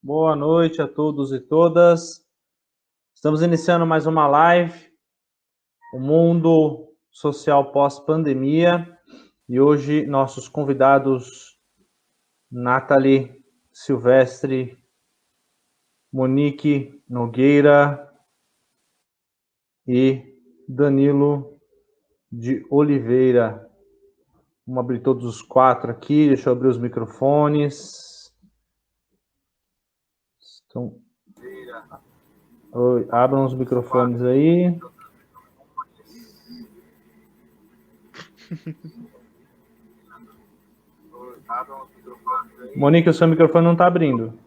Boa noite a todos e todas. Estamos iniciando mais uma live, o mundo social pós-pandemia, e hoje nossos convidados Nathalie Silvestre, Monique Nogueira e Danilo de Oliveira. Vamos abrir todos os quatro aqui, deixa eu abrir os microfones. Oi, abram os microfones aí. Monique, o seu microfone não está abrindo.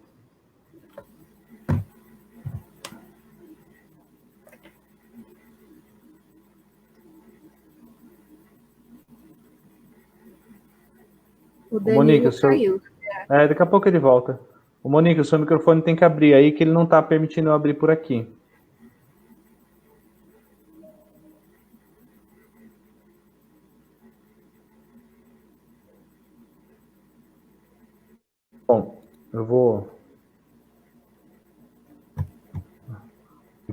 O Danilo caiu. Daqui a pouco ele volta. O Monique, o seu microfone tem que abrir aí, que ele não está permitindo eu abrir por aqui. Bom, eu vou...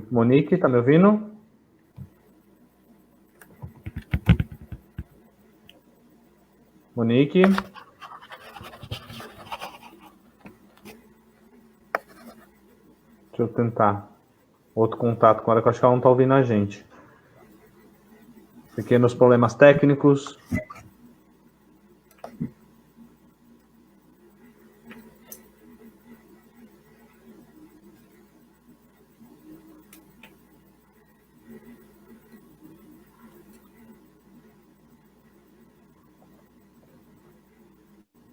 Monique, tá me ouvindo? Monique? Deixa eu tentar outro contato com ela, que eu acho que ela não está ouvindo a gente. Pequenos problemas técnicos.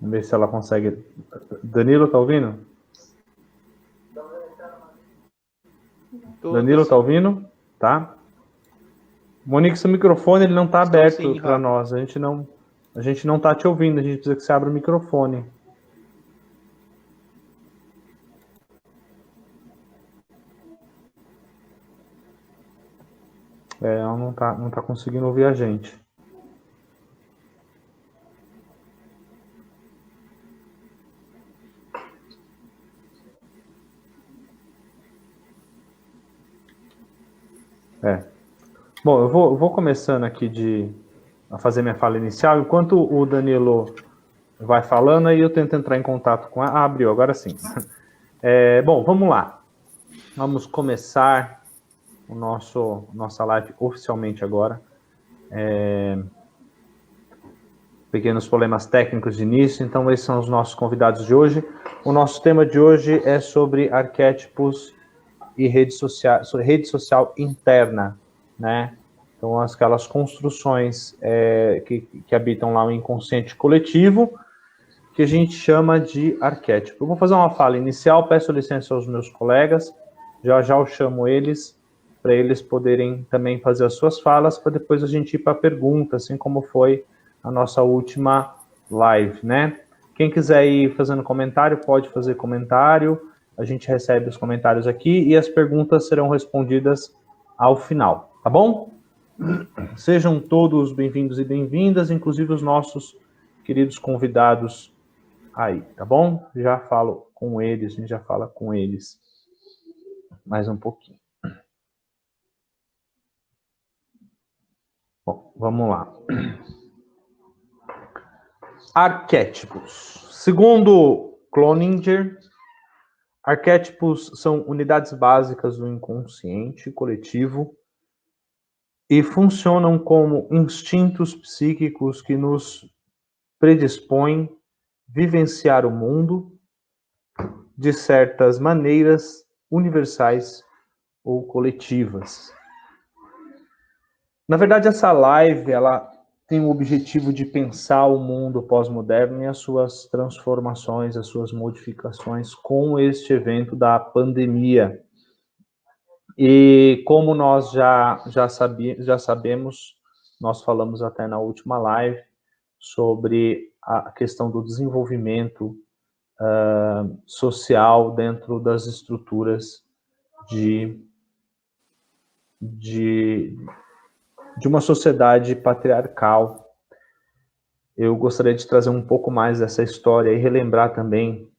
Vamos ver se ela consegue. Danilo, tá ouvindo? Danilo, tá ouvindo? Tá? Monique, seu microfone ele não está aberto para nós. A gente não está te ouvindo. A gente precisa que você abra o microfone. Ela não tá conseguindo ouvir a gente. Bom, eu vou começando aqui a fazer minha fala inicial. Enquanto o Danilo vai falando, aí eu tento entrar em contato com a... abriu, agora sim. Bom, vamos lá. Vamos começar nossa live oficialmente agora. Pequenos problemas técnicos de início, então esses são os nossos convidados de hoje. O nosso tema de hoje é sobre arquétipos e rede social interna, né? Então, aquelas construções que habitam lá o inconsciente coletivo, que a gente chama de arquétipo. Eu vou fazer uma fala inicial, peço licença aos meus colegas, já eu chamo eles, para eles poderem também fazer as suas falas, para depois a gente ir para a pergunta, assim como foi a nossa última live, né? Quem quiser ir fazendo comentário, pode fazer comentário, a gente recebe os comentários aqui e as perguntas serão respondidas ao final, tá bom? Sejam todos bem-vindos e bem-vindas, inclusive os nossos queridos convidados aí, tá bom? Já falo com eles, a gente já fala com eles mais um pouquinho. Bom, vamos lá. Arquétipos. Segundo Cloninger, arquétipos são unidades básicas do inconsciente coletivo e funcionam como instintos psíquicos que nos predispõem vivenciar o mundo de certas maneiras universais ou coletivas. Na verdade, essa live ela tem o objetivo de pensar o mundo pós-moderno e as suas transformações, as suas modificações com este evento da pandemia. E como nós já sabemos, nós falamos até na última live sobre a questão do desenvolvimento social dentro das estruturas de uma sociedade patriarcal. Eu gostaria de trazer um pouco mais dessa história e relembrar também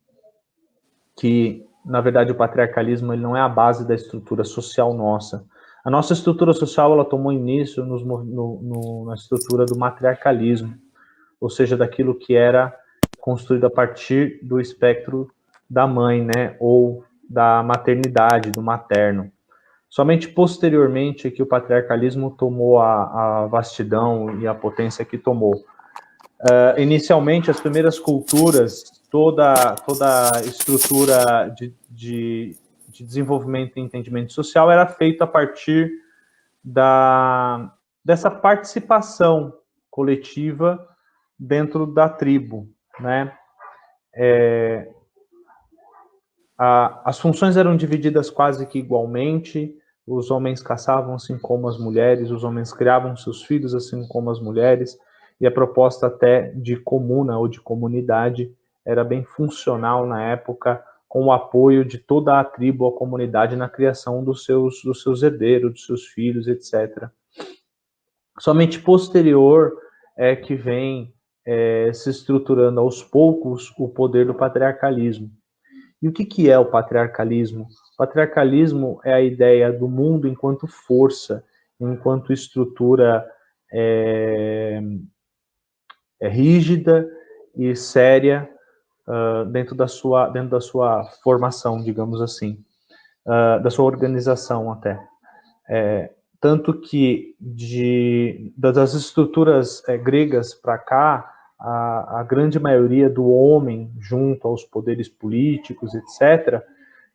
que na verdade, o patriarcalismo ele não é a base da estrutura social nossa. A nossa estrutura social ela tomou início na estrutura do matriarcalismo, ou seja, daquilo que era construído a partir do espectro da mãe, né, ou da maternidade, do materno. Somente posteriormente é que o patriarcalismo tomou a vastidão e a potência que tomou. Inicialmente, as primeiras culturas, toda a estrutura de desenvolvimento e entendimento social era feita a partir dessa participação coletiva dentro da tribo, né? As funções eram divididas quase que igualmente, os homens caçavam assim como as mulheres, os homens criavam seus filhos assim como as mulheres, e a proposta até de comuna ou de comunidade era bem funcional na época, com o apoio de toda a tribo ou a comunidade na criação dos seus herdeiros, dos seus filhos, etc. Somente posterior é que vem se estruturando aos poucos o poder do patriarcalismo. E o que é o patriarcalismo? O patriarcalismo é a ideia do mundo enquanto força, enquanto estrutura rígida e séria dentro da sua formação, digamos assim, da sua organização até. Tanto que das estruturas gregas para cá, a grande maioria do homem junto aos poderes políticos, etc.,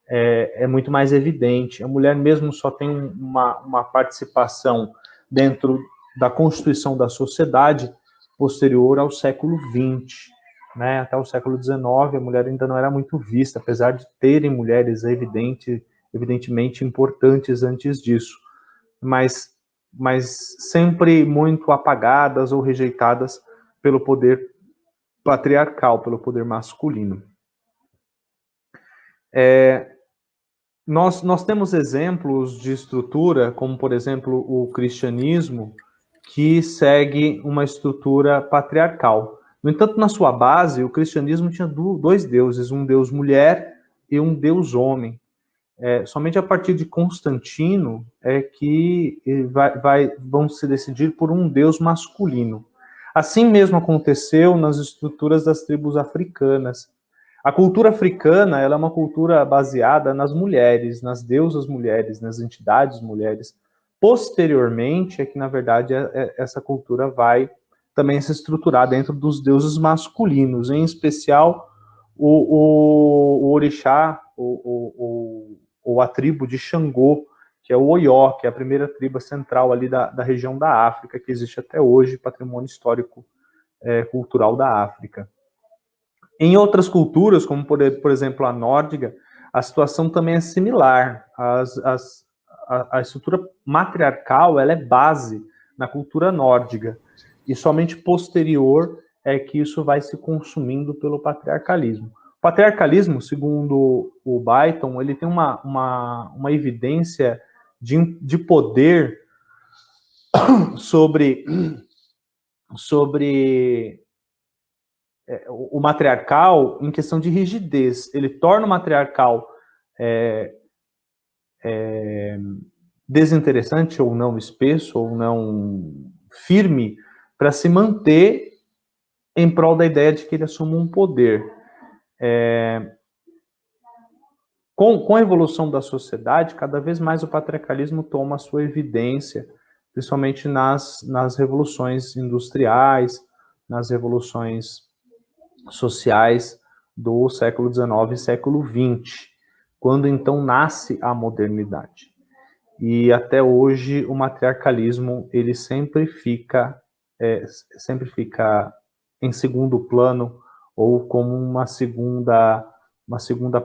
é muito mais evidente. A mulher mesmo só tem uma participação dentro da constituição da sociedade posterior ao século XX. Né? Até o século XIX, a mulher ainda não era muito vista, apesar de terem mulheres evidentemente importantes antes disso. Mas sempre muito apagadas ou rejeitadas pelo poder patriarcal, pelo poder masculino. Nós temos exemplos de estrutura, como, por exemplo, o cristianismo, que segue uma estrutura patriarcal. No entanto, na sua base, o cristianismo tinha dois deuses, um deus mulher e um deus homem. Somente a partir de Constantino é que vão se decidir por um deus masculino. Assim mesmo aconteceu nas estruturas das tribos africanas. A cultura africana ela é uma cultura baseada nas mulheres, nas deusas mulheres, nas entidades mulheres. Posteriormente é que, na verdade, essa cultura vai também se estruturar dentro dos deuses masculinos, em especial o orixá, ou a tribo de Xangô, que é o Oió, que é a primeira tribo central ali da região da África, que existe até hoje, patrimônio histórico cultural da África. Em outras culturas, como por exemplo a nórdica, a situação também é similar. A estrutura matriarcal ela é base na cultura nórdica, e somente posterior é que isso vai se consumindo pelo patriarcalismo. O patriarcalismo, segundo o Beighton, ele tem uma evidência de poder sobre o matriarcal em questão de rigidez. Ele torna o matriarcal desinteressante ou não espesso ou não firme para se manter em prol da ideia de que ele assuma um poder. Com a evolução da sociedade, cada vez mais o patriarcalismo toma a sua evidência, principalmente nas revoluções industriais, nas revoluções sociais do século XIX e século XX, quando então nasce a modernidade. E até hoje o matriarcalismo ele sempre fica em segundo plano ou como uma segunda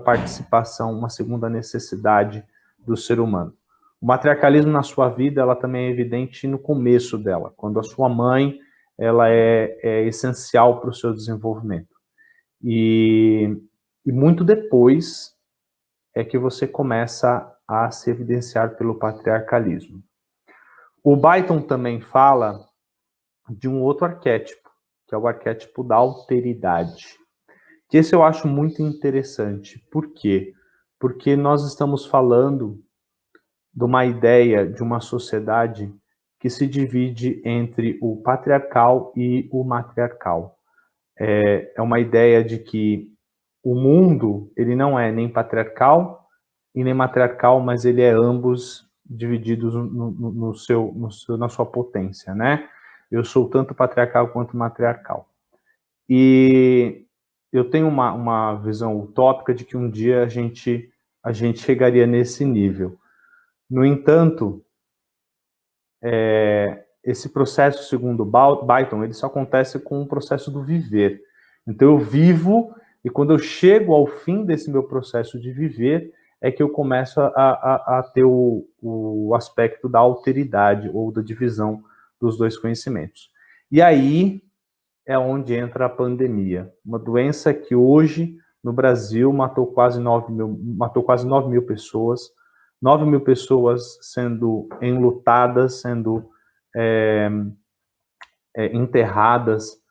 participação, uma segunda necessidade do ser humano. O matriarcalismo na sua vida ela também é evidente no começo dela, quando a sua mãe ela é essencial para o seu desenvolvimento. E muito depois é que você começa a se evidenciar pelo patriarcalismo. O Beighton também fala de um outro arquétipo, que é o arquétipo da alteridade. Que esse eu acho muito interessante. Por quê? porque nós estamos falando de uma ideia de uma sociedade que se divide entre o patriarcal e o matriarcal. É uma ideia de que o mundo, ele não é nem patriarcal e nem matriarcal, mas ele é ambos divididos na sua potência, né? Eu sou tanto patriarcal quanto matriarcal. E eu tenho uma visão utópica de que um dia a gente chegaria nesse nível. No entanto, esse processo, segundo Byton, ele só acontece com o processo do viver. Então eu vivo, e quando eu chego ao fim desse meu processo de viver, é que eu começo a ter o aspecto da alteridade, ou da divisão dos dois conhecimentos. E aí é onde entra a pandemia. Uma doença que hoje, no Brasil, matou quase 9 mil pessoas, 9 mil pessoas sendo enlutadas, sendo enterradas,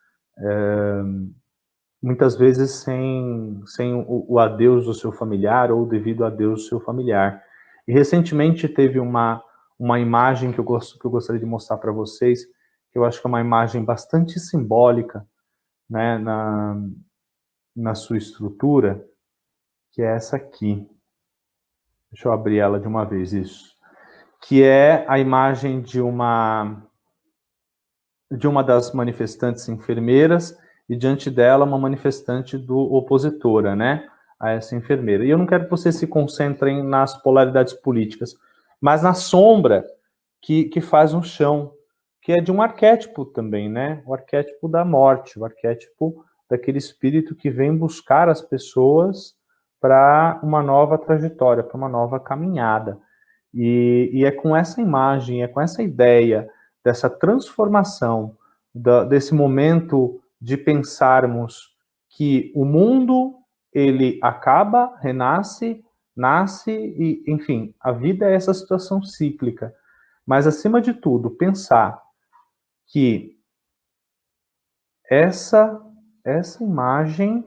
muitas vezes sem o adeus do seu familiar ou devido ao adeus do seu familiar. E recentemente teve uma imagem que eu gostaria de mostrar para vocês, que eu acho que é uma imagem bastante simbólica, né, na sua estrutura, que é essa aqui. Deixa eu abrir ela de uma vez, isso. Que é a imagem de uma das manifestantes enfermeiras, e diante dela uma manifestante opositora, né, a essa enfermeira. E eu não quero que vocês se concentrem nas polaridades políticas, mas na sombra que faz um chão, que é de um arquétipo também, né, o arquétipo da morte, o arquétipo daquele espírito que vem buscar as pessoas para uma nova trajetória, para uma nova caminhada. E é com essa imagem, é com essa ideia dessa transformação, desse momento de pensarmos que o mundo, ele acaba, renasce, nasce, e, enfim, a vida é essa situação cíclica. Mas, acima de tudo, pensar que essa imagem...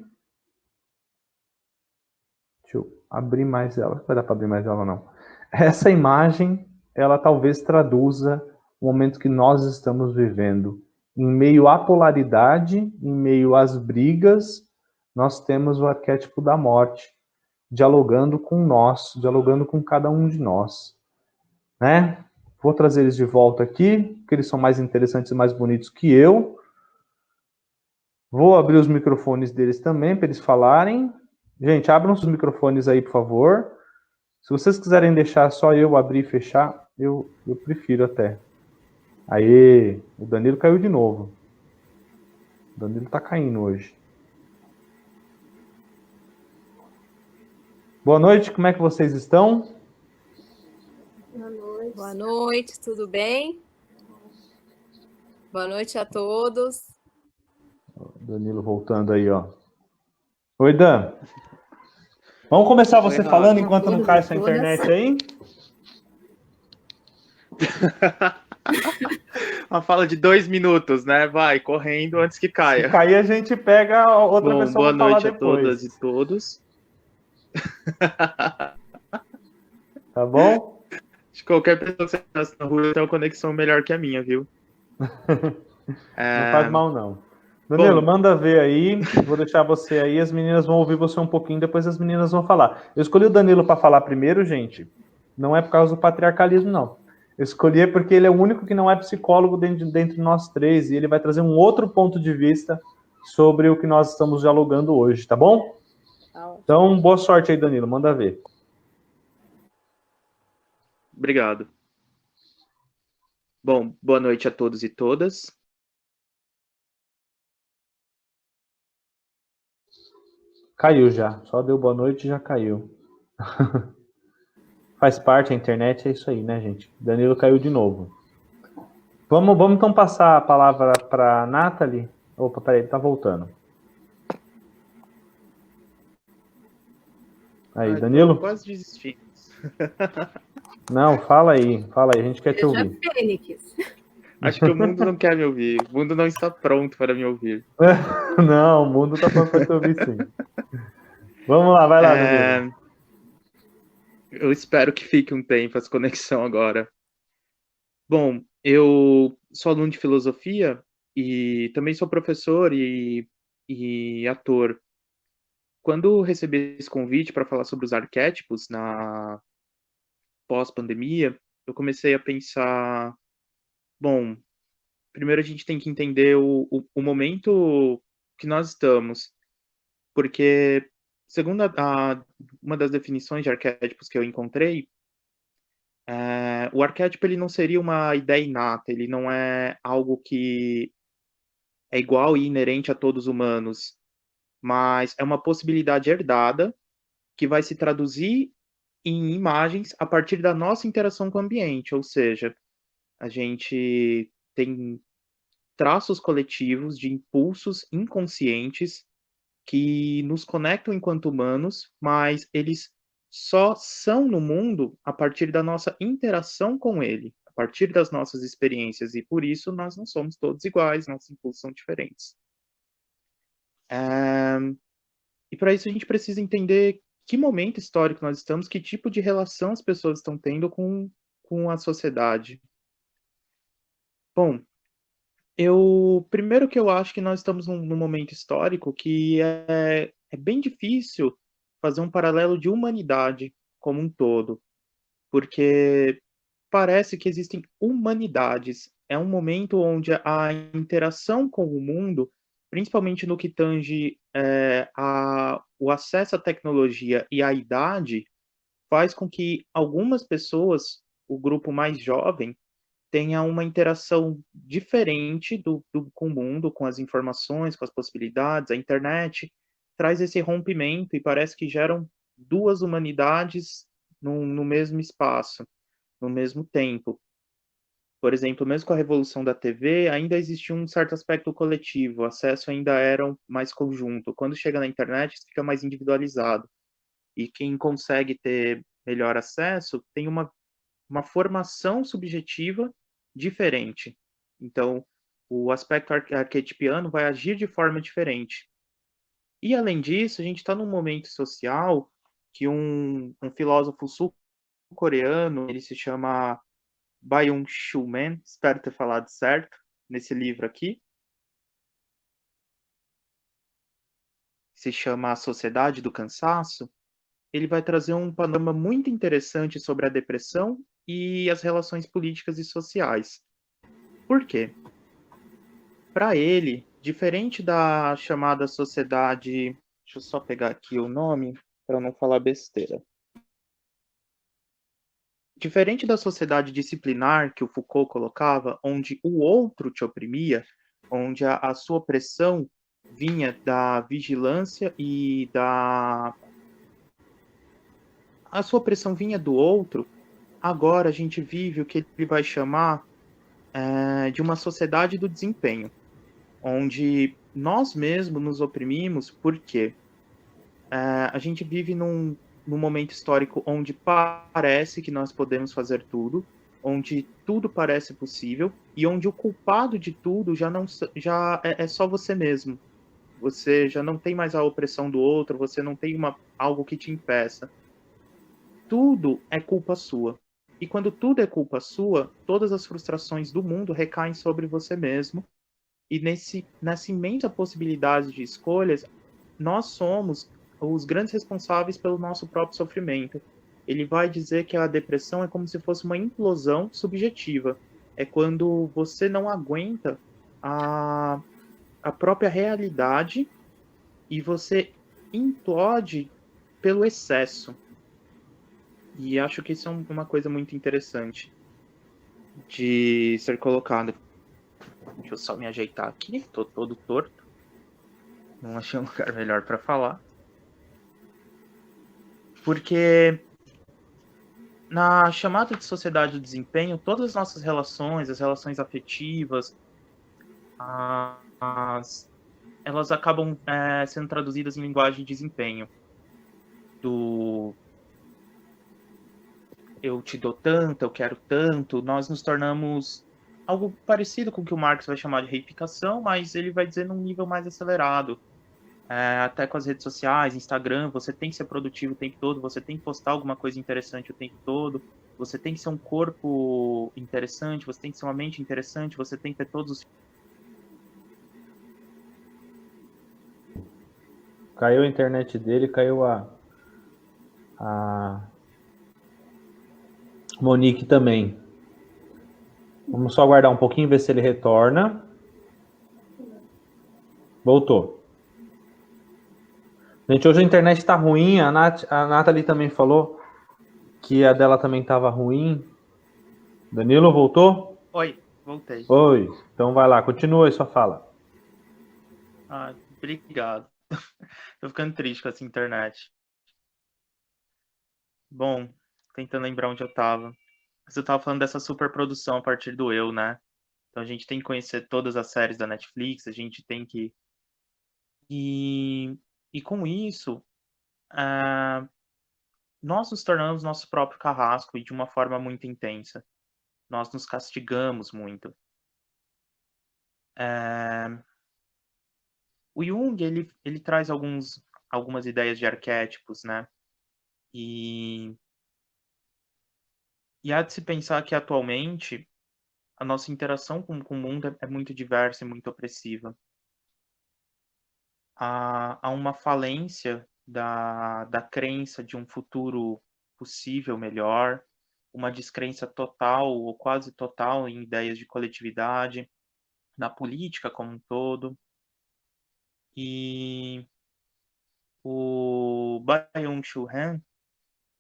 Deixa eu abrir mais ela. Não vai dar para abrir mais ela, não. Essa imagem, ela talvez traduza o momento que nós estamos vivendo. Em meio à polaridade, em meio às brigas, nós temos o arquétipo da morte, dialogando com nós, dialogando com cada um de nós. Né? Vou trazer eles de volta aqui, porque eles são mais interessantes e mais bonitos que eu. Vou abrir os microfones deles também, para eles falarem. Gente, abram os microfones aí, por favor. Se vocês quiserem deixar só eu abrir e fechar, eu prefiro até. Aê, o Danilo caiu de novo. O Danilo tá caindo hoje. Boa noite, como é que vocês estão? Boa noite. Boa noite, tudo bem? Boa noite a todos. O Danilo voltando aí, ó. Oi, Dan. Vamos começar você falando enquanto não cai essa internet aí? Uma fala de 2 minutos, né? Vai, correndo antes que caia. Se cair, a gente pega a outra pessoa para falar depois. Boa noite a todas e todos. Tá bom? Acho que qualquer pessoa que você nasce na rua tem uma conexão melhor que a minha, viu? Não faz mal, não. Danilo, manda ver aí. Vou deixar você aí. As meninas vão ouvir você um pouquinho, depois as meninas vão falar. Eu escolhi o Danilo para falar primeiro, gente. Não é por causa do patriarcalismo, não. Eu escolhi porque ele é o único que não é psicólogo dentro de nós três, e ele vai trazer um outro ponto de vista sobre o que nós estamos dialogando hoje, tá bom? Então, boa sorte aí, Danilo. Manda ver. Obrigado. Bom, boa noite a todos e todas. Caiu já. Só deu boa noite e já caiu. Faz parte, a internet é isso aí, né, gente? Danilo caiu de novo. Vamos então passar a palavra para a Nathalie. Opa, peraí, tá voltando. Aí, Danilo? Quase desisti. Não, fala aí, a gente quer te ouvir. Acho que o mundo não quer me ouvir. O mundo não está pronto para me ouvir. Não, o mundo está pronto para te ouvir, sim. Vamos lá, vai lá, Danilo. Eu espero que fique um tempo essa conexão agora. Bom, eu sou aluno de filosofia e também sou professor e ator. Quando recebi esse convite para falar sobre os arquétipos na pós-pandemia, eu comecei a pensar, bom, primeiro a gente tem que entender o momento que nós estamos, porque segundo uma das definições de arquétipos que eu encontrei, o arquétipo ele não seria uma ideia inata, ele não é algo que é igual e inerente a todos os humanos, mas é uma possibilidade herdada que vai se traduzir em imagens a partir da nossa interação com o ambiente, ou seja, a gente tem traços coletivos de impulsos inconscientes que nos conectam enquanto humanos, mas eles só são no mundo a partir da nossa interação com ele, a partir das nossas experiências, e por isso nós não somos todos iguais, nossos impulsos são diferentes. E para isso a gente precisa entender que momento histórico nós estamos, que tipo de relação as pessoas estão tendo com a sociedade. Bom, primeiro que eu acho que nós estamos num momento histórico que é bem difícil fazer um paralelo de humanidade como um todo, porque parece que existem humanidades. É um momento onde a interação com o mundo, principalmente no que tange o acesso à tecnologia e à idade, faz com que algumas pessoas, o grupo mais jovem, tenha uma interação diferente com o mundo, com as informações, com as possibilidades. A internet traz esse rompimento e parece que geram duas humanidades no mesmo espaço, no mesmo tempo. Por exemplo, mesmo com a revolução da TV, ainda existia um certo aspecto coletivo, o acesso ainda era mais conjunto. Quando chega na internet, isso fica mais individualizado. E quem consegue ter melhor acesso tem uma formação subjetiva diferente. Então, o aspecto arquetipiano vai agir de forma diferente. E, além disso, a gente está num momento social que um filósofo sul-coreano, ele se chama Byung-Chul Man, espero ter falado certo, nesse livro aqui, se chama A Sociedade do Cansaço. Ele vai trazer um panorama muito interessante sobre a depressão e as relações políticas e sociais. Por quê? Para ele, diferente da chamada sociedade, deixa eu só pegar aqui o nome para não falar besteira. Diferente da sociedade disciplinar que o Foucault colocava, onde o outro te oprimia, onde a sua opressão vinha da vigilância e a sua opressão vinha do outro, agora a gente vive o que ele vai chamar de uma sociedade do desempenho, onde nós mesmos nos oprimimos porque a gente vive num momento histórico onde parece que nós podemos fazer tudo, onde tudo parece possível e onde o culpado de tudo já é só você mesmo. Você já não tem mais a opressão do outro, você não tem algo que te impeça. Tudo é culpa sua. E quando tudo é culpa sua, todas as frustrações do mundo recaem sobre você mesmo. E nessa imensa possibilidade de escolhas, nós somos os grandes responsáveis pelo nosso próprio sofrimento. Ele vai dizer que a depressão é como se fosse uma implosão subjetiva. É quando você não aguenta a própria realidade e você implode pelo excesso. E acho que isso é uma coisa muito interessante de ser colocada. Deixa eu só me ajeitar aqui, tô todo torto. Não achei um lugar melhor para falar. Porque na chamada de sociedade do desempenho, todas as nossas relações, as relações afetivas, elas acabam sendo traduzidas em linguagem de desempenho. Do eu te dou tanto, eu quero tanto, nós nos tornamos algo parecido com o que o Marx vai chamar de reificação, mas ele vai dizer num nível mais acelerado. até com as redes sociais, Instagram, você tem que ser produtivo o tempo todo, você tem que postar alguma coisa interessante o tempo todo, você tem que ser um corpo interessante, você tem que ser uma mente interessante, você tem que ter todos os... Caiu a internet dele, caiu a Monique também. Vamos só aguardar um pouquinho, ver se ele retorna. Voltou. Gente, hoje a internet tá ruim. A Nathalie também falou que a dela também tava ruim. Danilo, voltou? Oi, voltei. Oi. Então vai lá, continua aí sua fala. Obrigado. Tô ficando triste com essa internet. Bom, tentando lembrar onde eu tava. Mas eu tava falando dessa superprodução a partir do eu, né? Então a gente tem que conhecer todas as séries da Netflix, a gente tem que... E com isso, nós nos tornamos nosso próprio carrasco e de uma forma muito intensa. Nós nos castigamos muito. O Jung, ele traz algumas ideias de arquétipos, né? E há de se pensar que atualmente a nossa interação com o mundo é muito diversa e muito opressiva. Há uma falência da crença de um futuro possível melhor, uma descrença total ou quase total em ideias de coletividade, na política como um todo. E o Byung-Chul Han,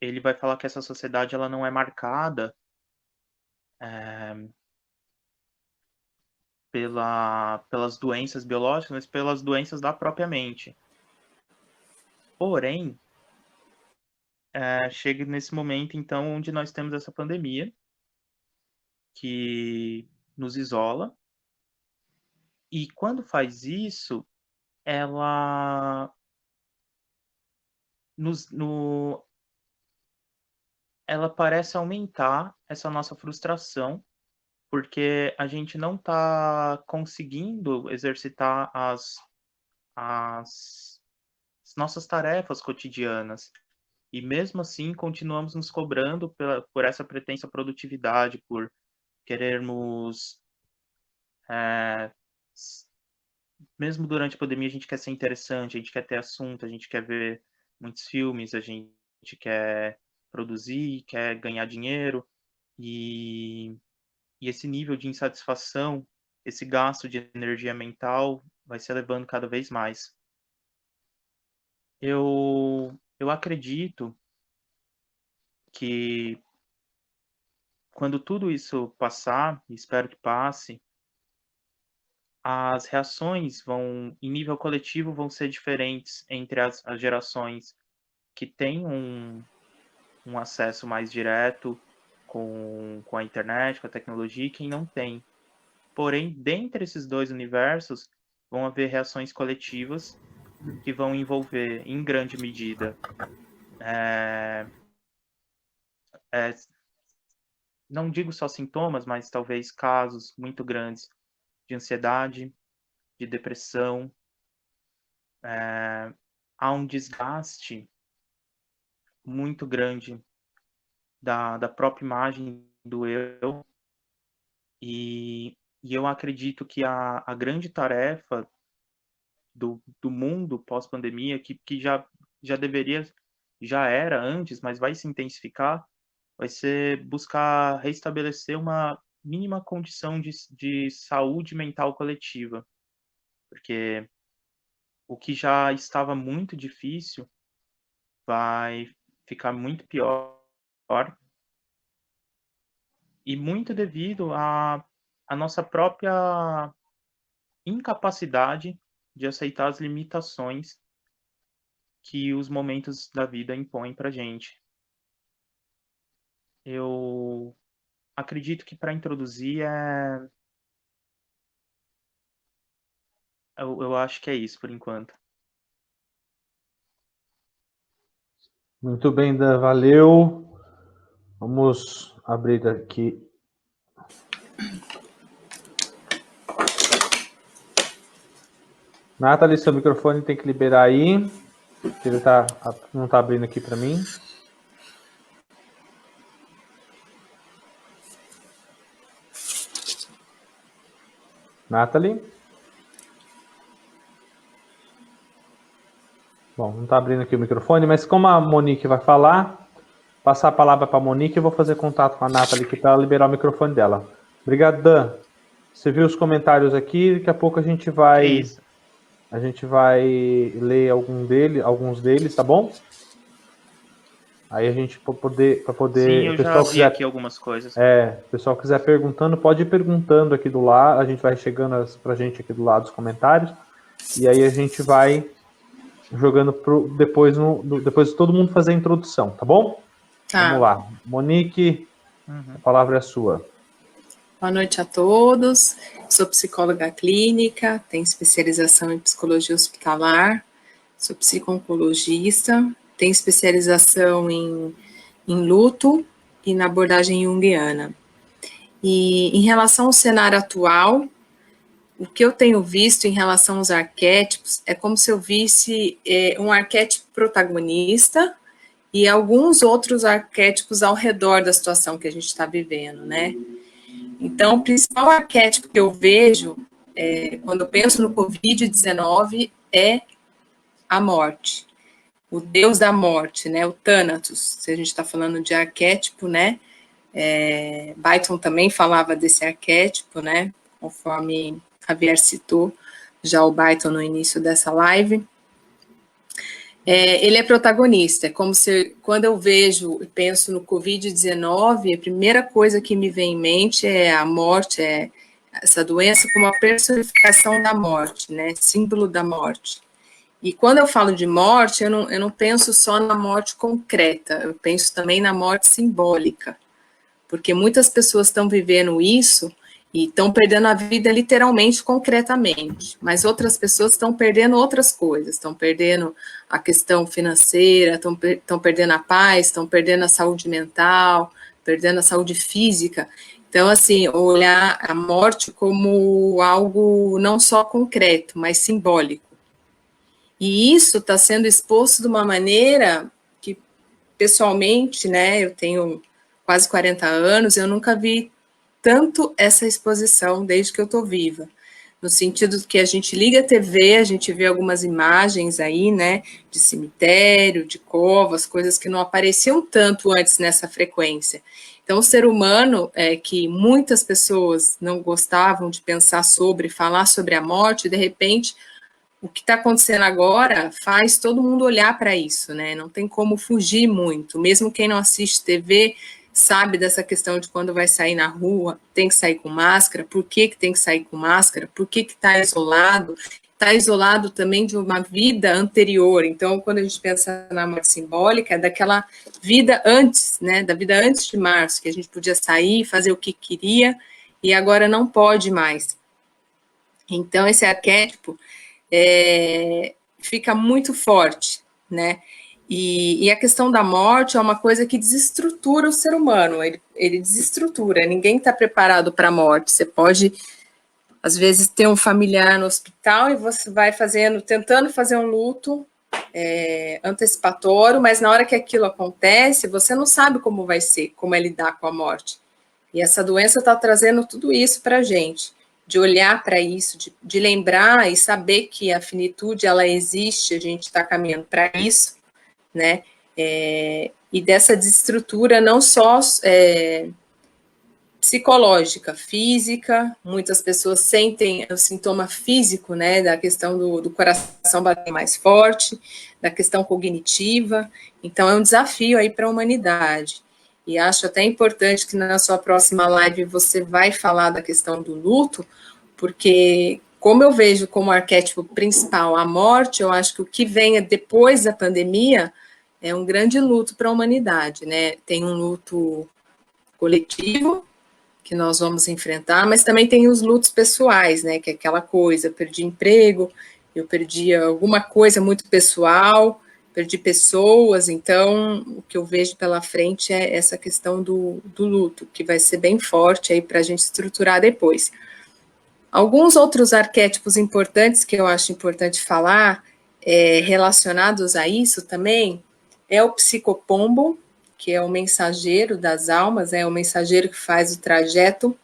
ele vai falar que essa sociedade ela não é marcada pelas doenças biológicas, mas pelas doenças da própria mente. Porém, chega nesse momento, então, onde nós temos essa pandemia que nos isola. E quando faz isso, ela ela parece aumentar essa nossa frustração, porque a gente não está conseguindo exercitar as nossas tarefas cotidianas. E mesmo assim, continuamos nos cobrando por essa pretensa produtividade, por querermos. Mesmo durante a pandemia, a gente quer ser interessante, a gente quer ter assunto, a gente quer ver muitos filmes, a gente quer produzir, quer ganhar dinheiro. E esse nível de insatisfação, esse gasto de energia mental vai se elevando cada vez mais. Eu acredito que quando tudo isso passar, e espero que passe, as reações em nível coletivo, vão ser diferentes entre as gerações que têm um acesso mais direto com a internet, com a tecnologia, e quem não tem. Porém, dentre esses dois universos, vão haver reações coletivas que vão envolver, em grande medida, não digo só sintomas, mas talvez casos muito grandes de ansiedade, de depressão. Há um desgaste muito grande da própria imagem do eu, e eu acredito que a grande tarefa do mundo pós-pandemia, que já deveria, já era antes, mas vai se intensificar, vai ser buscar restabelecer uma mínima condição de saúde mental coletiva, porque o que já estava muito difícil vai ficar muito pior, e muito devido à nossa própria incapacidade de aceitar as limitações que os momentos da vida impõem para gente. Eu acredito que para introduzir eu acho que é isso por enquanto. Muito bem, Dan, valeu. Vamos abrir aqui. Nathalie, seu microfone tem que liberar aí. Ele não está abrindo aqui para mim. Nathalie? Bom, não está abrindo aqui o microfone, mas como a Monique vai falar, passar a palavra para a Monique, eu vou fazer contato com a Nathalie aqui para liberar o microfone dela. Obrigado, Dan. Você viu os comentários aqui, daqui a pouco a gente vai ler alguns deles, tá bom? Aí a gente para poder Sim, eu já vi aqui algumas coisas. Se o pessoal quiser perguntando, pode ir perguntando aqui do lado, a gente vai chegando pra gente aqui do lado dos comentários, e aí a gente vai jogando depois de todo mundo fazer a introdução, tá bom? Tá. Vamos lá. Monique, a palavra é sua. Boa noite a todos. Sou psicóloga clínica, tenho especialização em psicologia hospitalar, sou psico-oncologista, tenho especialização em luto e na abordagem junguiana. E em relação ao cenário atual, o que eu tenho visto em relação aos arquétipos é como se eu visse um arquétipo protagonista e alguns outros arquétipos ao redor da situação que a gente está vivendo, né? Então, o principal arquétipo que eu vejo quando eu penso no Covid-19 é a morte. O deus da morte, né? O Thanatos, se a gente está falando de arquétipo, né? Byton também falava desse arquétipo, né? Conforme Javier citou já o Byton no início dessa live. Ele é protagonista, é como se, quando eu vejo e penso no Covid-19, a primeira coisa que me vem em mente é a morte, essa doença como a personificação da morte, né, símbolo da morte. E quando eu falo de morte, eu não penso só na morte concreta, eu penso também na morte simbólica, porque muitas pessoas estão vivendo isso e estão perdendo a vida literalmente, concretamente, mas outras pessoas estão perdendo outras coisas, estão perdendo a questão financeira, estão perdendo a paz, estão perdendo a saúde mental, perdendo a saúde física. Então, assim, olhar a morte como algo não só concreto, mas simbólico. E isso está sendo exposto de uma maneira que, pessoalmente, né, eu tenho quase 40 anos, eu nunca vi tanto essa exposição desde que eu estou viva, no sentido que a gente liga a TV, a gente vê algumas imagens aí, né, de cemitério, de covas, coisas que não apareciam tanto antes nessa frequência. Então, o ser humano, que muitas pessoas não gostavam de pensar sobre, falar sobre a morte, de repente, o que está acontecendo agora faz todo mundo olhar para isso, né, não tem como fugir muito, mesmo quem não assiste TV, sabe dessa questão de quando vai sair na rua, tem que sair com máscara, por que tem que sair com máscara, por que está isolado também de uma vida anterior, então quando a gente pensa na morte simbólica, é daquela vida antes, né, da vida antes de março, que a gente podia sair, fazer o que queria, e agora não pode mais. Então esse arquétipo fica muito forte, né, e a questão da morte é uma coisa que desestrutura o ser humano, ele desestrutura, ninguém está preparado para a morte, você pode, às vezes, ter um familiar no hospital e você vai tentando fazer um luto antecipatório, mas na hora que aquilo acontece, você não sabe como vai ser, como é lidar com a morte. E essa doença está trazendo tudo isso para a gente, de olhar para isso, de lembrar e saber que a finitude, ela existe, a gente está caminhando para isso, né, e dessa desestrutura não só psicológica, física, muitas pessoas sentem o sintoma físico, né, da questão do coração bater mais forte, da questão cognitiva, então é um desafio aí para a humanidade, e acho até importante que na sua próxima live você vai falar da questão do luto, porque como eu vejo como arquétipo principal a morte, eu acho que o que vem depois da pandemia é um grande luto para a humanidade, né? Tem um luto coletivo que nós vamos enfrentar, mas também tem os lutos pessoais, né? Que é aquela coisa, eu perdi emprego, eu perdi alguma coisa muito pessoal, perdi pessoas, então o que eu vejo pela frente é essa questão do luto, que vai ser bem forte aí para a gente estruturar depois. Alguns outros arquétipos importantes que eu acho importante falar, relacionados a isso também, é o psicopombo, que é o mensageiro das almas, é o mensageiro que faz o trajeto.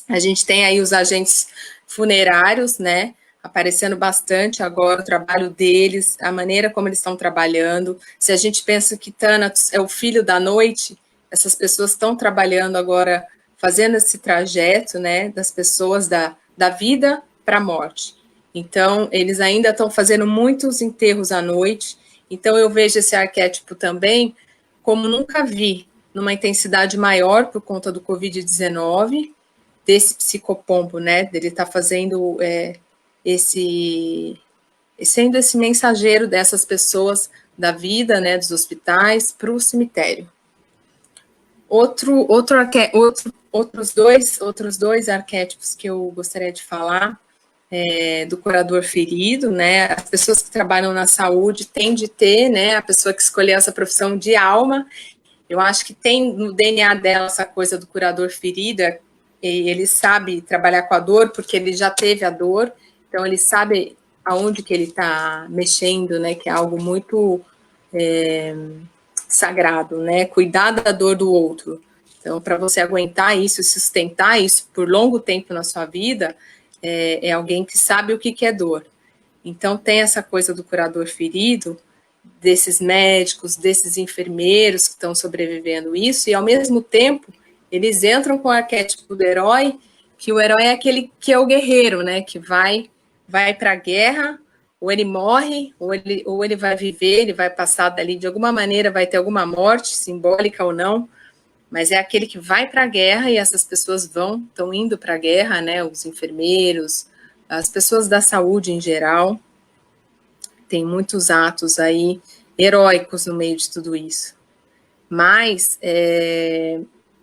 A gente tem aí os agentes funerários, né, aparecendo bastante agora, o trabalho deles, a maneira como eles estão trabalhando. Se a gente pensa que Thanatos é o filho da noite, essas pessoas estão trabalhando agora, fazendo esse trajeto, né, das pessoas da vida para a morte. Então, eles ainda estão fazendo muitos enterros à noite. Então, eu vejo esse arquétipo também como nunca vi, numa intensidade maior por conta do Covid-19, desse psicopombo, né, dele estar fazendo sendo esse mensageiro dessas pessoas da vida, né, dos hospitais para o cemitério. Outros dois arquétipos que eu gostaria de falar do curador ferido, né? As pessoas que trabalham na saúde têm de ter, né? A pessoa que escolheu essa profissão de alma. Eu acho que tem no DNA dela essa coisa do curador ferido. E ele sabe trabalhar com a dor porque ele já teve a dor. Então ele sabe aonde que ele está mexendo, né? Que é algo muito sagrado, né? Cuidar da dor do outro. Então, para você aguentar isso, sustentar isso por longo tempo na sua vida, é alguém que sabe o que é dor. Então, tem essa coisa do curador ferido, desses médicos, desses enfermeiros que estão sobrevivendo isso, e ao mesmo tempo, eles entram com o arquétipo do herói, que o herói é aquele que é o guerreiro, né? Que vai para a guerra, ou ele morre, ou ele vai viver, ele vai passar dali, de alguma maneira vai ter alguma morte, simbólica ou não, mas é aquele que vai para a guerra e essas pessoas estão indo para a guerra, né? Os enfermeiros, as pessoas da saúde em geral, tem muitos atos aí heróicos no meio de tudo isso. Mas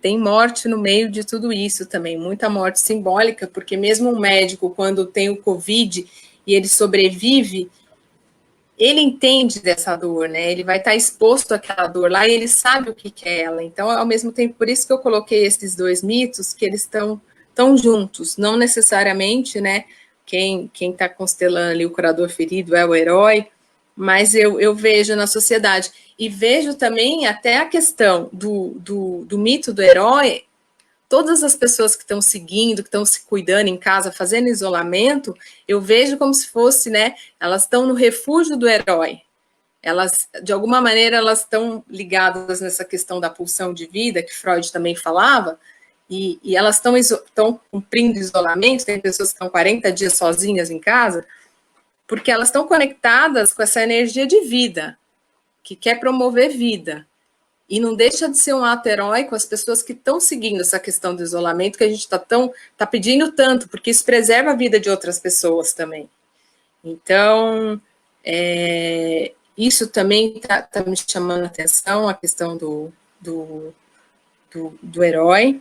tem morte no meio de tudo isso também, muita morte simbólica, porque mesmo um médico, quando tem o Covid e ele sobrevive, ele entende dessa dor, né? Ele vai estar exposto àquela dor lá e ele sabe o que é ela. Então, ao mesmo tempo, por isso que eu coloquei esses dois mitos, que eles estão juntos, não necessariamente, né? Quem está constelando ali o curador ferido é o herói, mas eu vejo na sociedade. E vejo também até a questão do mito do herói. Todas as pessoas que estão seguindo, que estão se cuidando em casa, fazendo isolamento, eu vejo como se fosse, né? Elas estão no refúgio do herói. Elas, de alguma maneira, elas estão ligadas nessa questão da pulsão de vida, que Freud também falava, e elas estão cumprindo isolamento, tem pessoas que estão 40 dias sozinhas em casa, porque elas estão conectadas com essa energia de vida, que quer promover vida. E não deixa de ser um ato heróico as pessoas que estão seguindo essa questão do isolamento, que a gente está pedindo tanto, porque isso preserva a vida de outras pessoas também. Então, isso também está me chamando a atenção, a questão do herói.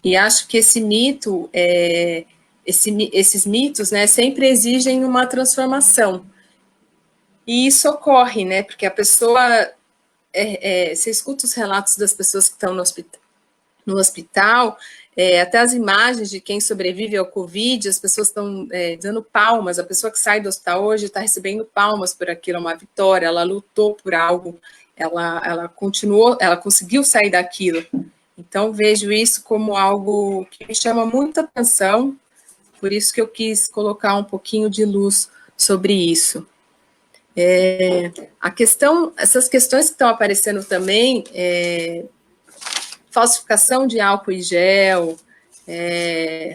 E acho que esse mito, esses mitos, né, sempre exigem uma transformação. E isso ocorre, né? Porque a pessoa, você escuta os relatos das pessoas que estão no hospital, até as imagens de quem sobrevive ao Covid, as pessoas estão dando palmas, a pessoa que sai do hospital hoje está recebendo palmas por aquilo, é uma vitória, ela lutou por algo, ela continuou, ela conseguiu sair daquilo. Então, vejo isso como algo que me chama muita atenção, por isso que eu quis colocar um pouquinho de luz sobre isso. Essas questões que estão aparecendo também, falsificação de álcool e gel,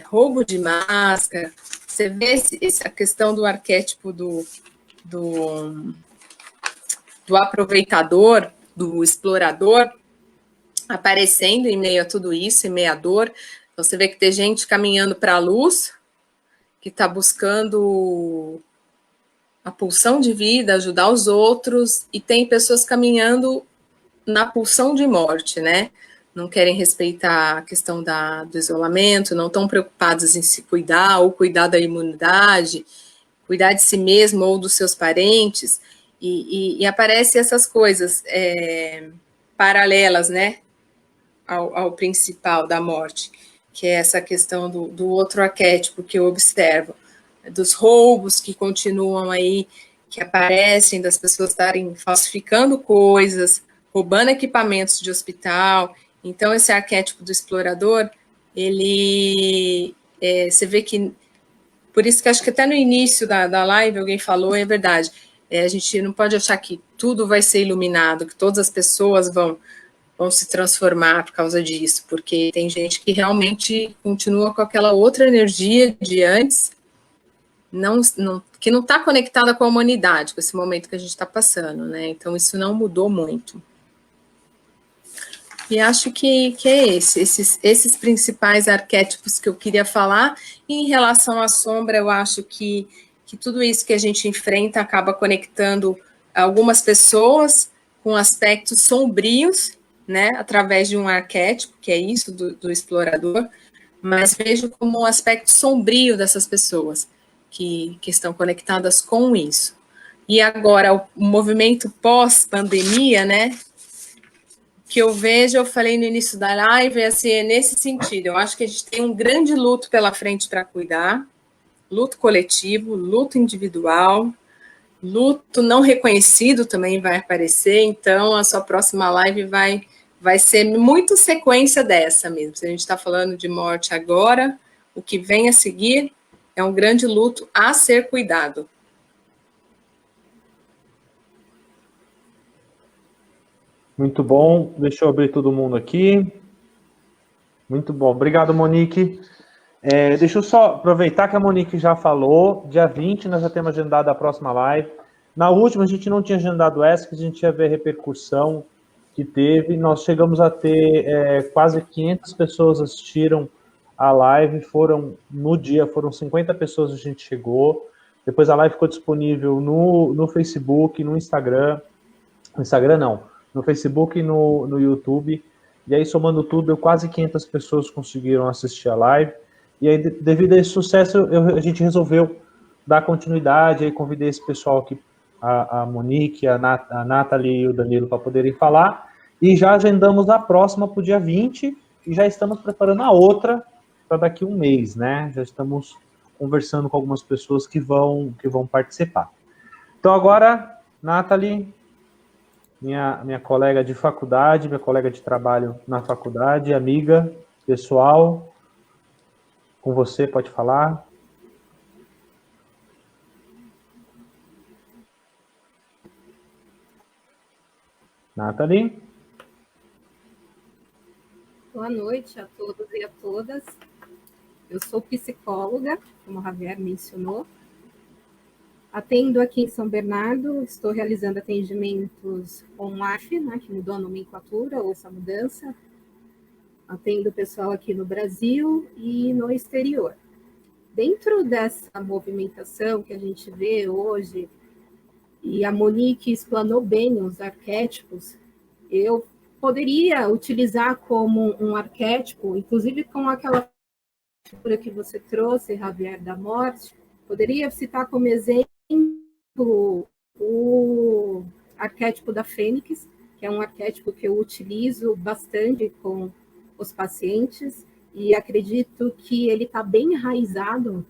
roubo de máscara, você vê a questão do arquétipo do aproveitador, do explorador, aparecendo em meio a tudo isso, em meio à dor. Então, você vê que tem gente caminhando para a luz, que está buscando a pulsão de vida, ajudar os outros, e tem pessoas caminhando na pulsão de morte, né? Não querem respeitar a questão do isolamento, não estão preocupados em se cuidar, ou cuidar da imunidade, cuidar de si mesmo ou dos seus parentes, e aparecem essas coisas paralelas, né, ao principal da morte, que é essa questão do outro arquétipo que eu observo, dos roubos que continuam aí, que aparecem, das pessoas estarem falsificando coisas, roubando equipamentos de hospital. Então, esse arquétipo do explorador, ele, você vê que, por isso que acho que até no início da live alguém falou, é verdade, a gente não pode achar que tudo vai ser iluminado, que todas as pessoas vão se transformar por causa disso, porque tem gente que realmente continua com aquela outra energia de antes, que não está conectada com a humanidade, com esse momento que a gente está passando, né? Então, isso não mudou muito. E acho que é esses principais arquétipos que eu queria falar. E em relação à sombra, eu acho que tudo isso que a gente enfrenta acaba conectando algumas pessoas com aspectos sombrios, né, através de um arquétipo, que é isso do explorador, mas vejo como um aspecto sombrio dessas pessoas que estão conectadas com isso. E agora, o movimento pós-pandemia, né, que eu vejo, eu falei no início da live, assim, é nesse sentido, eu acho que a gente tem um grande luto pela frente para cuidar, luto coletivo, luto individual, luto não reconhecido também vai aparecer, então a sua próxima live vai ser muito sequência dessa mesmo. Se a gente está falando de morte agora, o que vem a seguir é um grande luto a ser cuidado. Muito bom. Deixa eu abrir todo mundo aqui. Muito bom. Obrigado, Monique. Deixa eu só aproveitar que a Monique já falou. Dia 20 nós já temos agendado a próxima live. Na última a gente não tinha agendado essa, que a gente ia ver a repercussão que teve. Nós chegamos a ter quase 500 pessoas assistiram a live. No dia, foram 50 pessoas que a gente chegou. Depois a live ficou disponível no Facebook, no Instagram. No Instagram não. No Facebook e no YouTube, e aí somando tudo, deu quase 500 pessoas conseguiram assistir a live, e aí devido a esse sucesso, a gente resolveu dar continuidade, aí convidei esse pessoal aqui, a Monique, a Nathalie e o Danilo para poderem falar, e já agendamos a próxima para o dia 20, e já estamos preparando a outra para daqui a um mês, né? Já estamos conversando com algumas pessoas que vão participar. Então agora, Nathalie, minha colega de faculdade, minha colega de trabalho na faculdade, amiga, pessoal, com você, pode falar. Nathalie? Boa noite a todos e a todas. Eu sou psicóloga, como o Javier mencionou. Atendo aqui em São Bernardo, estou realizando atendimentos online, né, que mudou a nomenclatura, ou essa mudança. Atendo o pessoal aqui no Brasil e no exterior. Dentro dessa movimentação que a gente vê hoje, e a Monique explanou bem os arquétipos, eu poderia utilizar como um arquétipo, inclusive com aquela figura que você trouxe, Javier, da morte, poderia citar como exemplo o arquétipo da Fênix, que é um arquétipo que eu utilizo bastante com os pacientes, e acredito que ele está bem enraizado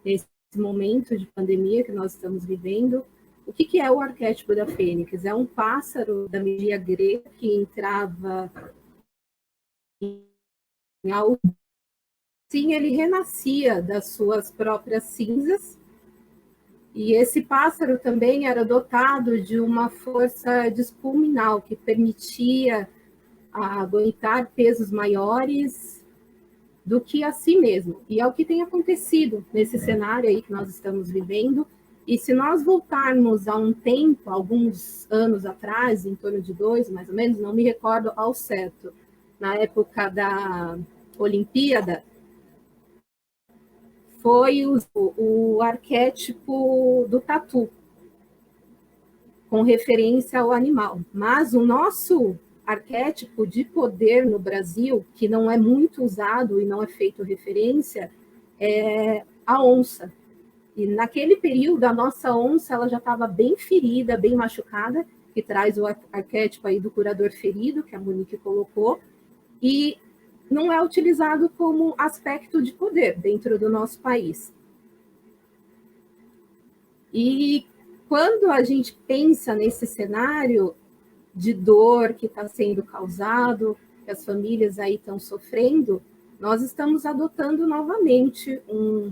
nesse momento de pandemia que nós estamos vivendo. O que é o arquétipo da Fênix? É um pássaro da mitologia grega que entrava em algo. Sim, ele renascia das suas próprias cinzas, e esse pássaro também era dotado de uma força descomunal que permitia aguentar pesos maiores do que a si mesmo. E é o que tem acontecido nesse cenário aí que nós estamos vivendo. E se nós voltarmos a um tempo, alguns anos atrás, em torno de 2, mais ou menos, não me recordo ao certo, na época da Olimpíada, foi o arquétipo do tatu, com referência ao animal. Mas o nosso arquétipo de poder no Brasil, que não é muito usado e não é feito referência, é a onça. E naquele período, a nossa onça ela já estava bem ferida, bem machucada, que traz o arquétipo aí do curador ferido, que a Monique colocou, e não é utilizado como aspecto de poder dentro do nosso país. E quando a gente pensa nesse cenário de dor que está sendo causado, que as famílias aí estão sofrendo, nós estamos adotando novamente um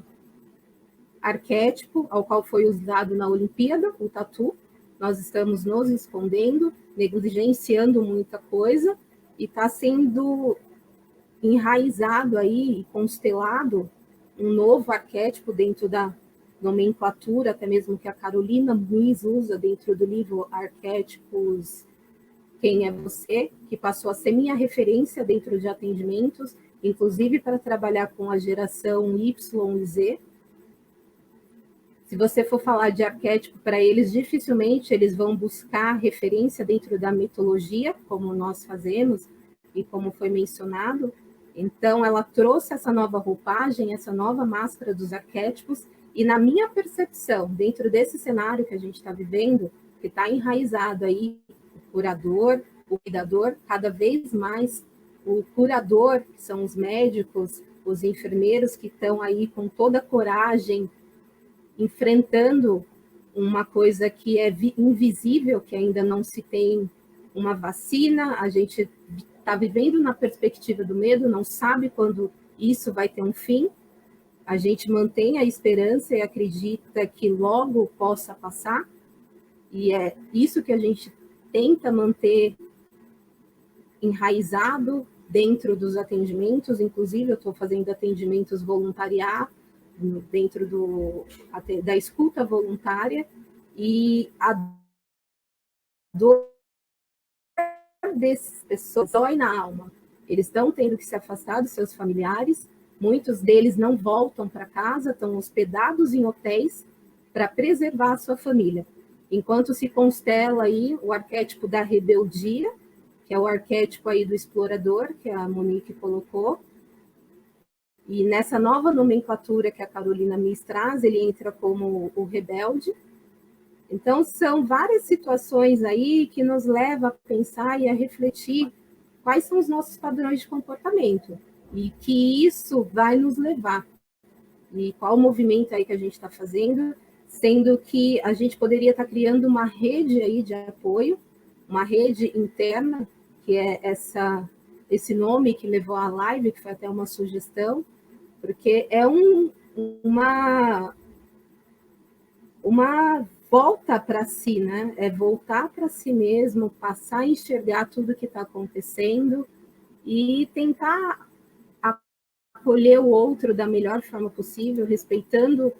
arquétipo ao qual foi usado na Olimpíada, o tatu. Nós estamos nos escondendo, negligenciando muita coisa, e está sendo enraizado aí e constelado um novo arquétipo dentro da nomenclatura, até mesmo que a Carolina Ruiz usa dentro do livro Arquétipos, Quem é Você?, que passou a ser minha referência dentro de atendimentos, inclusive para trabalhar com a geração Y e Z. Se você for falar de arquétipo para eles, dificilmente eles vão buscar referência dentro da mitologia, como nós fazemos e como foi mencionado. Então, ela trouxe essa nova roupagem, essa nova máscara dos arquétipos, e na minha percepção, dentro desse cenário que a gente está vivendo, que está enraizado aí o curador, o cuidador, cada vez mais o curador, que são os médicos, os enfermeiros que estão aí com toda a coragem, enfrentando uma coisa que é invisível, que ainda não se tem uma vacina, a gente está vivendo na perspectiva do medo, não sabe quando isso vai ter um fim, a gente mantém a esperança e acredita que logo possa passar, e é isso que a gente tenta manter enraizado dentro dos atendimentos, inclusive eu estou fazendo atendimentos voluntariados, dentro da escuta voluntária, e a dor dessas pessoas dói na alma. Eles estão tendo que se afastar dos seus familiares, muitos deles não voltam para casa, estão hospedados em hotéis para preservar a sua família. Enquanto se constela aí o arquétipo da rebeldia, que é o arquétipo aí do explorador, que a Monique colocou, e nessa nova nomenclatura que a Carolina Miss traz, ele entra como o rebelde. Então, são várias situações aí que nos levam a pensar e a refletir quais são os nossos padrões de comportamento e que isso vai nos levar. E qual o movimento aí que a gente está fazendo, sendo que a gente poderia estar criando uma rede aí de apoio, uma rede interna, que é esse nome que levou à live, que foi até uma sugestão, porque é uma volta para si, né? É voltar para si mesmo, passar a enxergar tudo que está acontecendo e tentar acolher o outro da melhor forma possível, respeitando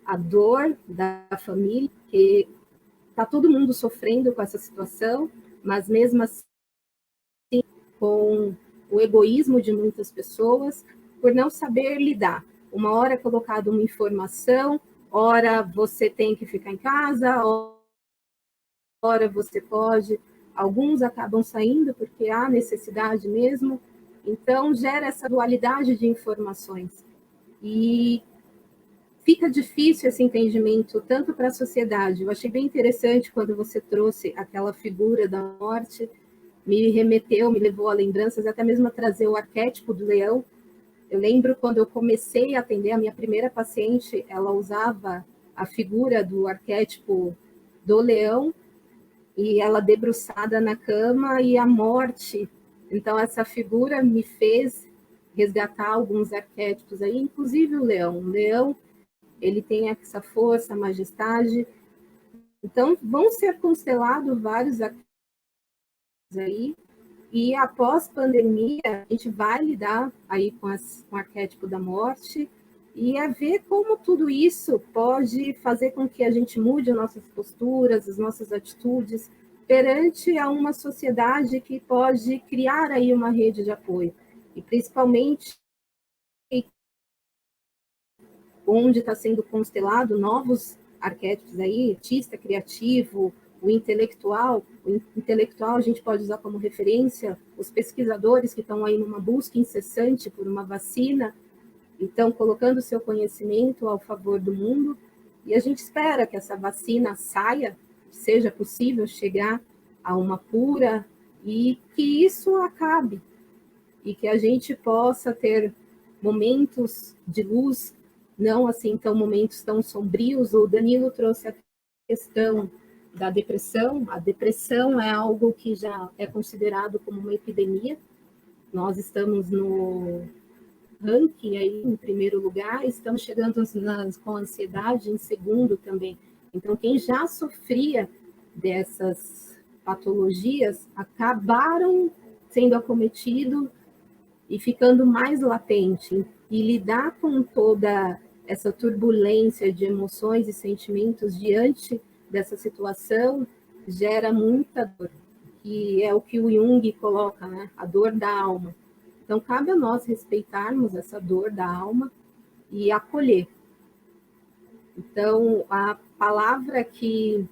a dor da família, que está todo mundo sofrendo com essa situação, mas mesmo assim, com o egoísmo de muitas pessoas, por não saber lidar. Uma hora é colocada uma informação, ora você tem que ficar em casa, ora você pode. Alguns acabam saindo porque há necessidade mesmo. Então, gera essa dualidade de informações. E fica difícil esse entendimento, tanto para a sociedade. Eu achei bem interessante quando você trouxe aquela figura da morte, me remeteu, me levou a lembranças, até mesmo a trazer o arquétipo do leão. Eu lembro quando eu comecei a atender a minha primeira paciente, ela usava a figura do arquétipo do leão, e ela debruçada na cama e a morte. Então, essa figura me fez resgatar alguns arquétipos aí, inclusive o leão. O leão, ele tem essa força, majestade. Então, vão ser constelados vários arquétipos aí, e após pandemia, a gente vai lidar aí com o arquétipo da morte e a ver como tudo isso pode fazer com que a gente mude as nossas posturas, as nossas atitudes perante a uma sociedade que pode criar aí uma rede de apoio. E principalmente onde está sendo constelado novos arquétipos aí, artista criativo, o intelectual a gente pode usar como referência os pesquisadores que estão aí numa busca incessante por uma vacina, então colocando o seu conhecimento ao favor do mundo, e a gente espera que essa vacina saia, seja possível chegar a uma cura e que isso acabe, e que a gente possa ter momentos de luz, não assim tão momentos tão sombrios. O Danilo trouxe a questão da depressão. A depressão é algo que já é considerado como uma epidemia. Nós estamos no ranking aí em primeiro lugar, estamos chegando com ansiedade em segundo também. Então, quem já sofria dessas patologias acabaram sendo acometidos e ficando mais latente. E lidar com toda essa turbulência de emoções e sentimentos diante dessa situação gera muita dor, que é o que o Jung coloca, né? A dor da alma. Então, cabe a nós respeitarmos essa dor da alma e acolher. Então, a palavra que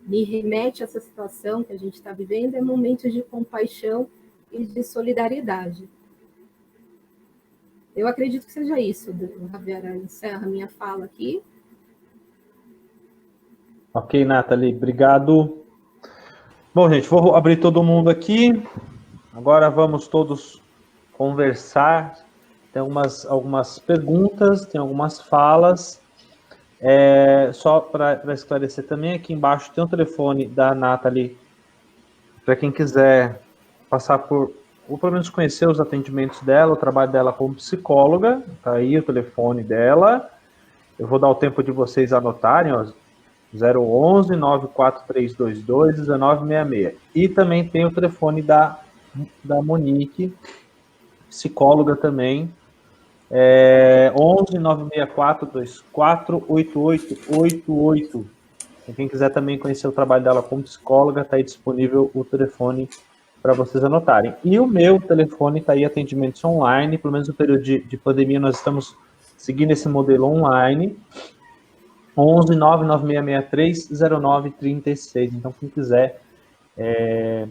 me remete a essa situação que a gente está vivendo é momentos de compaixão e de solidariedade. Eu acredito que seja isso, Javier. Encerra a minha fala aqui. Ok, Nathalie, obrigado. Bom, gente, vou abrir todo mundo aqui. Agora vamos todos conversar. Tem algumas perguntas, tem algumas falas. Só para esclarecer também, aqui embaixo tem o telefone da Nathalie, para quem quiser passar por, ou pelo menos conhecer os atendimentos dela, o trabalho dela como psicóloga. Tá aí o telefone dela. Eu vou dar o tempo de vocês anotarem, ó, 011 94322 1966. E também tem o telefone da Monique, psicóloga também, 11 964 24 8888. Quem quiser também conhecer o trabalho dela como psicóloga, está aí disponível o telefone para vocês anotarem. E o meu telefone está aí, atendimentos online, pelo menos no período de pandemia nós estamos seguindo esse modelo online, 11 99663 0936. Então, quem quiser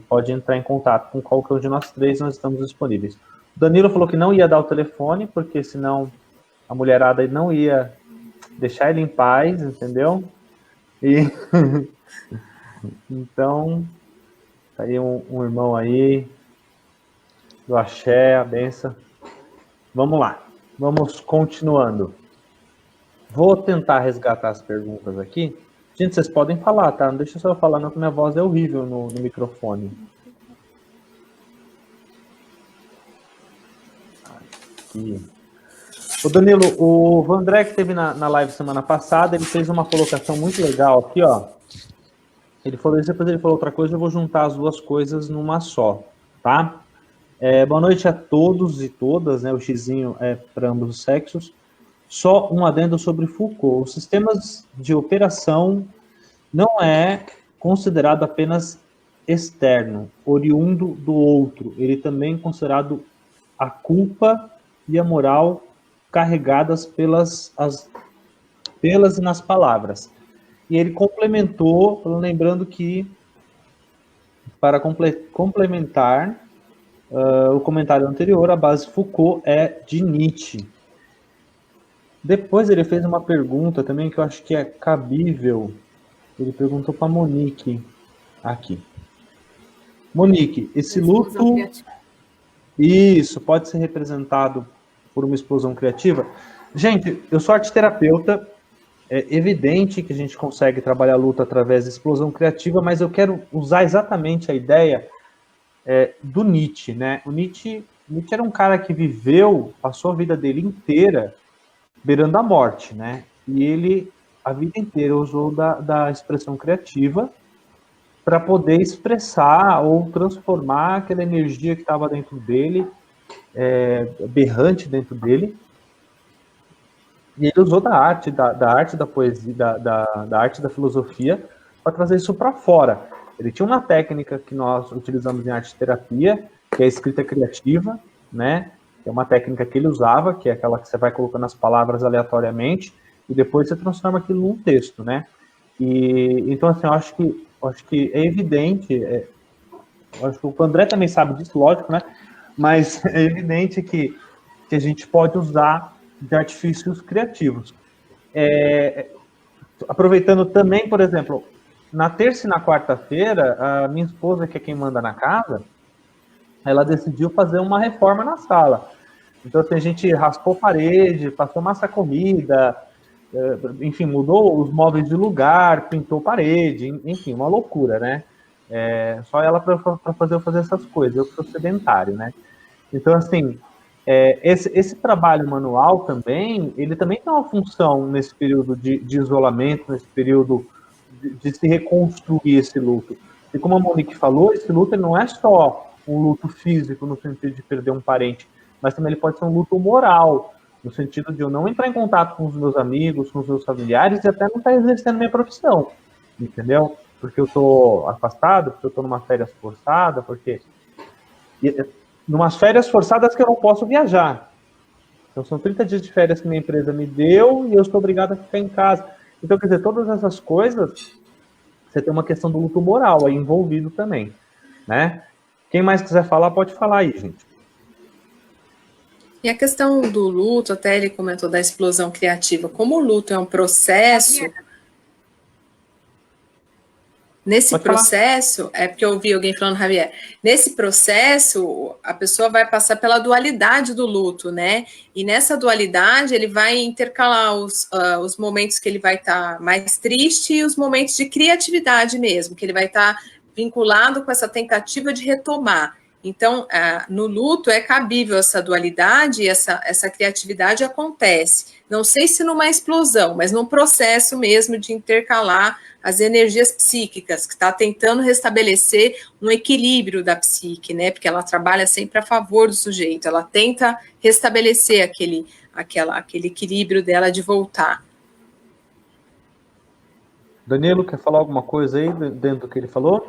pode entrar em contato com qualquer um de nós três, nós estamos disponíveis. O Danilo falou que não ia dar o telefone, porque senão a mulherada não ia deixar ele em paz, entendeu? E então, tá aí um irmão aí, do axé, a benção. Vamos lá, vamos continuando. Vou tentar resgatar as perguntas aqui. Gente, vocês podem falar, tá? Não deixa só eu falar, não, que minha voz é horrível no microfone. Aqui. O Danilo, o Vandré, que esteve na live semana passada, ele fez uma colocação muito legal aqui, ó. Ele falou isso, depois ele falou outra coisa, eu vou juntar as duas coisas numa só, tá? Boa noite a todos e todas, né? O xizinho é para ambos os sexos. Só um adendo sobre Foucault. Os sistemas de operação não é considerado apenas externo, oriundo do outro. Ele também é considerado a culpa e a moral carregadas pelas e nas palavras. E ele complementou, lembrando que, para complementar o comentário anterior, a base Foucault é de Nietzsche. Depois ele fez uma pergunta também que eu acho que é cabível. Ele perguntou para Monique aqui. Monique, esse luto... Isso, pode ser representado por uma explosão criativa? Gente, eu sou arte-terapeuta, é evidente que a gente consegue trabalhar a luta através da explosão criativa, mas eu quero usar exatamente a ideia do Nietzsche, né? O Nietzsche era um cara que passou a vida dele inteira beirando a morte, né? E ele, a vida inteira, usou da expressão criativa para poder expressar ou transformar aquela energia que estava dentro dele, berrante dentro dele. E ele usou da arte da poesia, da arte da filosofia para trazer isso para fora. Ele tinha uma técnica que nós utilizamos em arte-terapia, que é a escrita criativa, né? É uma técnica que ele usava, que é aquela que você vai colocando as palavras aleatoriamente e depois você transforma aquilo num texto, né? E então, assim, eu acho que é evidente, eu acho que o André também sabe disso, lógico, né? Mas é evidente que a gente pode usar de artifícios criativos. Aproveitando também, por exemplo, na terça e na quarta-feira, a minha esposa, que é quem manda na casa, ela decidiu fazer uma reforma na sala. Então, assim, a gente raspou parede, passou massa comida, enfim, mudou os móveis de lugar, pintou parede, enfim, uma loucura, né? Só ela para fazer eu fazer essas coisas, eu que sou sedentário, né? Então, assim, esse trabalho manual também, ele também tem uma função nesse período de isolamento, nesse período de se reconstruir esse luto. E como a Monique falou, esse luto ele não é só um luto físico, no sentido de perder um parente, mas também ele pode ser um luto moral, no sentido de eu não entrar em contato com os meus amigos, com os meus familiares e até não estar exercendo minha profissão, entendeu? Porque eu estou afastado, porque eu estou numa férias forçada, porque numas férias forçadas que eu não posso viajar. Então, são 30 dias de férias que minha empresa me deu e eu estou obrigado a ficar em casa. Então, quer dizer, todas essas coisas, você tem uma questão do luto moral aí envolvido também, né? Quem mais quiser falar, pode falar aí, gente. E a questão do luto, até ele comentou da explosão criativa. Como o luto é um processo... Nesse processo, é porque eu ouvi alguém falando, Javier, nesse processo, a pessoa vai passar pela dualidade do luto, né? E nessa dualidade, ele vai intercalar os momentos que ele vai estar mais triste e os momentos de criatividade mesmo, que ele vai estar vinculado com essa tentativa de retomar. Então, no luto é cabível essa dualidade e essa criatividade acontece. Não sei se numa explosão, mas num processo mesmo de intercalar as energias psíquicas, que está tentando restabelecer um equilíbrio da psique, né? Porque ela trabalha sempre a favor do sujeito, ela tenta restabelecer aquele equilíbrio dela de voltar. Danilo, quer falar alguma coisa aí dentro do que ele falou?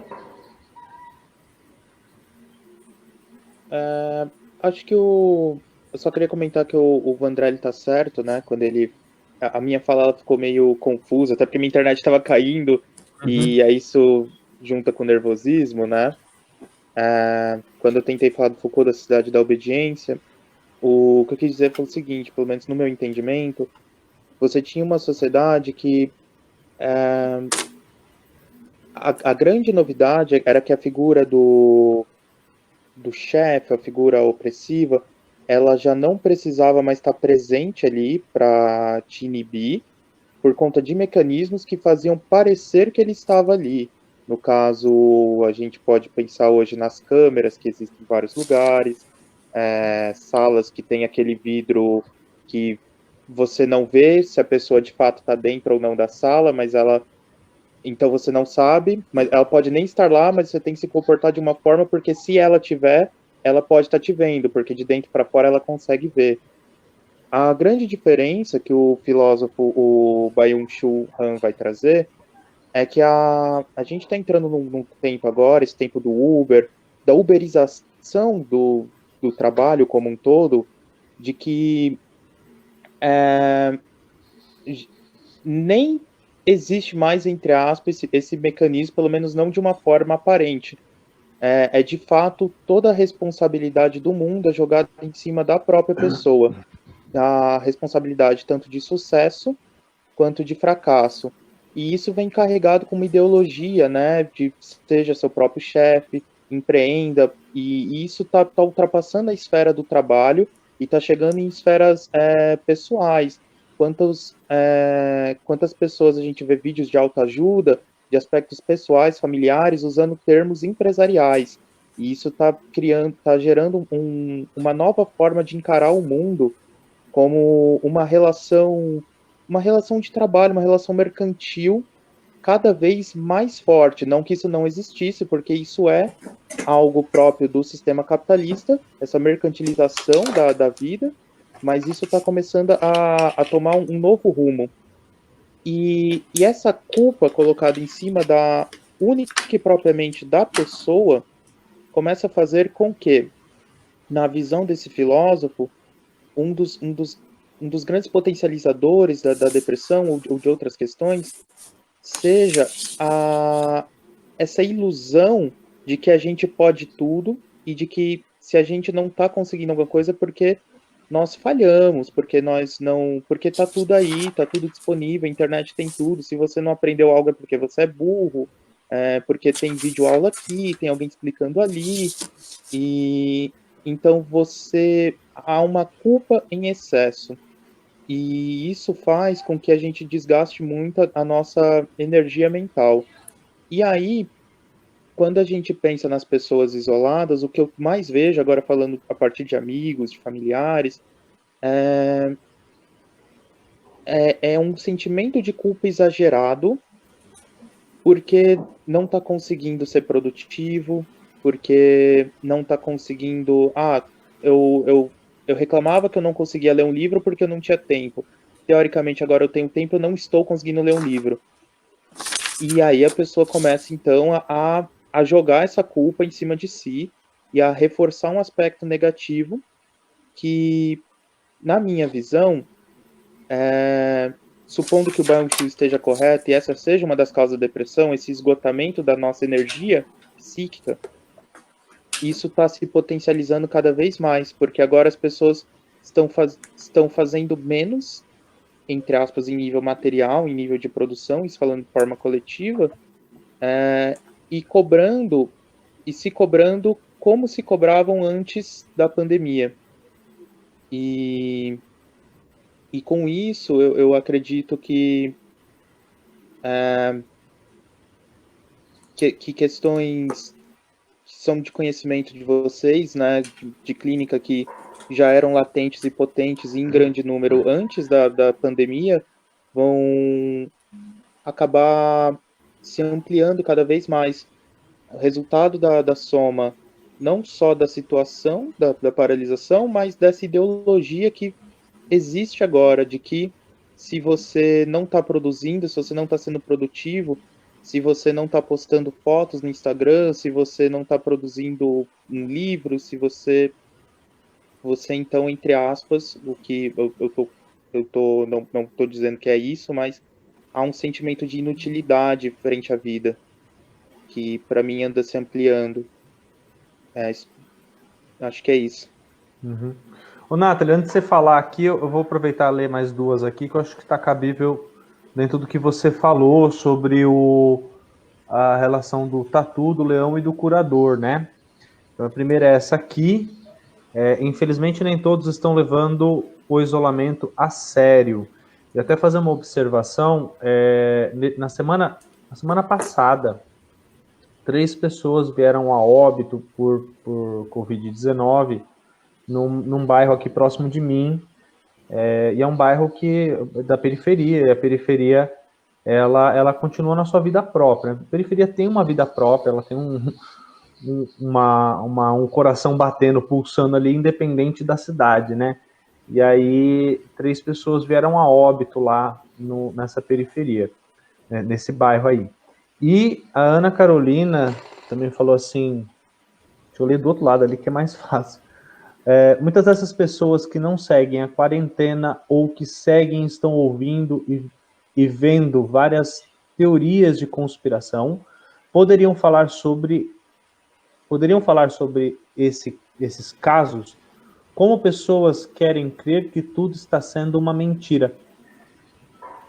Acho que eu só queria comentar que o Vandrelli tá certo, né? Quando ele... A minha fala ela ficou meio confusa, até porque minha internet estava caindo, e aí isso junta com nervosismo, né? Quando eu tentei falar do Foucault da Cidade da Obediência, o que eu quis dizer foi o seguinte, pelo menos no meu entendimento, você tinha uma sociedade que a grande novidade era que a figura do chefe, a figura opressiva, ela já não precisava mais estar presente ali para te inibir, por conta de mecanismos que faziam parecer que ele estava ali. No caso, a gente pode pensar hoje nas câmeras que existem em vários lugares, salas que tem aquele vidro que você não vê se a pessoa de fato está dentro ou não da sala, mas ela... Então você não sabe, mas ela pode nem estar lá, mas você tem que se comportar de uma forma, porque se ela tiver, ela pode estar te vendo, porque de dentro para fora ela consegue ver. A grande diferença que o filósofo, o Byung-Chul Han, vai trazer é que a gente está entrando num tempo agora, esse tempo do Uber, da uberização do trabalho como um todo, de que nem existe mais, entre aspas, esse mecanismo, pelo menos não de uma forma aparente. É de fato toda a responsabilidade do mundo é jogada em cima da própria pessoa. A responsabilidade tanto de sucesso quanto de fracasso. E isso vem carregado com uma ideologia, né, de seja seu próprio chefe, empreenda, e isso está ultrapassando a esfera do trabalho e está chegando em esferas pessoais. Quantas pessoas a gente vê vídeos de autoajuda, de aspectos pessoais, familiares, usando termos empresariais. E isso está gerando uma nova forma de encarar o mundo como uma relação de trabalho, uma relação mercantil cada vez mais forte. Não que isso não existisse, porque isso é algo próprio do sistema capitalista, essa mercantilização da vida, mas isso está começando a tomar um novo rumo. E essa culpa colocada em cima da única e propriamente da pessoa começa a fazer com que, na visão desse filósofo, um dos grandes potencializadores da depressão ou de outras questões seja essa ilusão de que a gente pode tudo e de que se a gente não está conseguindo alguma coisa é porque nós falhamos, porque está tudo aí, está tudo disponível, a internet tem tudo, se você não aprendeu algo é porque você é burro, porque tem videoaula aqui, tem alguém explicando ali, e então há uma culpa em excesso. E isso faz com que a gente desgaste muito a nossa energia mental. E aí, quando a gente pensa nas pessoas isoladas, o que eu mais vejo, agora falando a partir de amigos, de familiares, é um sentimento de culpa exagerado, porque não está conseguindo ser produtivo, porque não está conseguindo. Eu reclamava que eu não conseguia ler um livro porque eu não tinha tempo. Teoricamente, agora eu tenho tempo, eu não estou conseguindo ler um livro. E aí a pessoa começa, então, a jogar essa culpa em cima de si e a reforçar um aspecto negativo que, na minha visão, supondo que o Byung-Chul esteja correto e essa seja uma das causas da depressão, esse esgotamento da nossa energia psíquica, isso está se potencializando cada vez mais, porque agora as pessoas estão fazendo menos, entre aspas, em nível material, em nível de produção, isso falando de forma coletiva, e se cobrando como se cobravam antes da pandemia. E com isso, eu acredito que questões que são de conhecimento de vocês, né, de clínica que já eram latentes e potentes em grande número antes da pandemia, vão acabar se ampliando cada vez mais. O resultado da soma, não só da situação da paralisação, mas dessa ideologia que existe agora, de que se você não está produzindo, se você não está sendo produtivo, se você não está postando fotos no Instagram, se você não está produzindo um livro, se você então, entre aspas, o que não estou dizendo que é isso, mas há um sentimento de inutilidade frente à vida, que para mim anda se ampliando. Acho que é isso. Uhum. Ô, Nathalie, antes de você falar aqui, eu vou aproveitar e ler mais duas aqui, que eu acho que está cabível dentro do que você falou sobre a relação do tatu, do leão e do curador, né? Então, a primeira é essa aqui. Infelizmente, nem todos estão levando o isolamento a sério. E até fazer uma observação, na semana passada, 3 pessoas vieram a óbito por Covid-19 num bairro aqui próximo de mim, e é um bairro da periferia, e a periferia ela continua na sua vida própria. A periferia tem uma vida própria, ela tem um coração batendo, pulsando ali, independente da cidade, né? E aí 3 pessoas vieram a óbito lá nessa periferia, né, nesse bairro aí. E a Ana Carolina também falou assim, deixa eu ler do outro lado ali que é mais fácil. Muitas dessas pessoas que não seguem a quarentena ou que seguem estão ouvindo e vendo várias teorias de conspiração, poderiam falar sobre esses casos como pessoas querem crer que tudo está sendo uma mentira.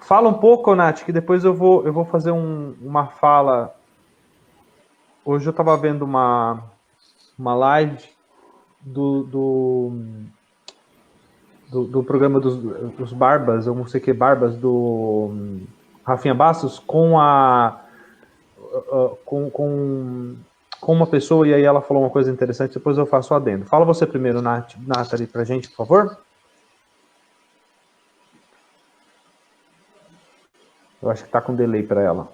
Fala um pouco, Nath, que depois eu vou fazer uma fala. Hoje eu estava vendo uma live do programa dos Barbas, eu não sei que Barbas, do Rafinha Bastos, com uma pessoa, e aí ela falou uma coisa interessante, depois eu faço o adendo. Fala você primeiro, Nathalie, pra gente, por favor. Eu acho que tá com delay para ela.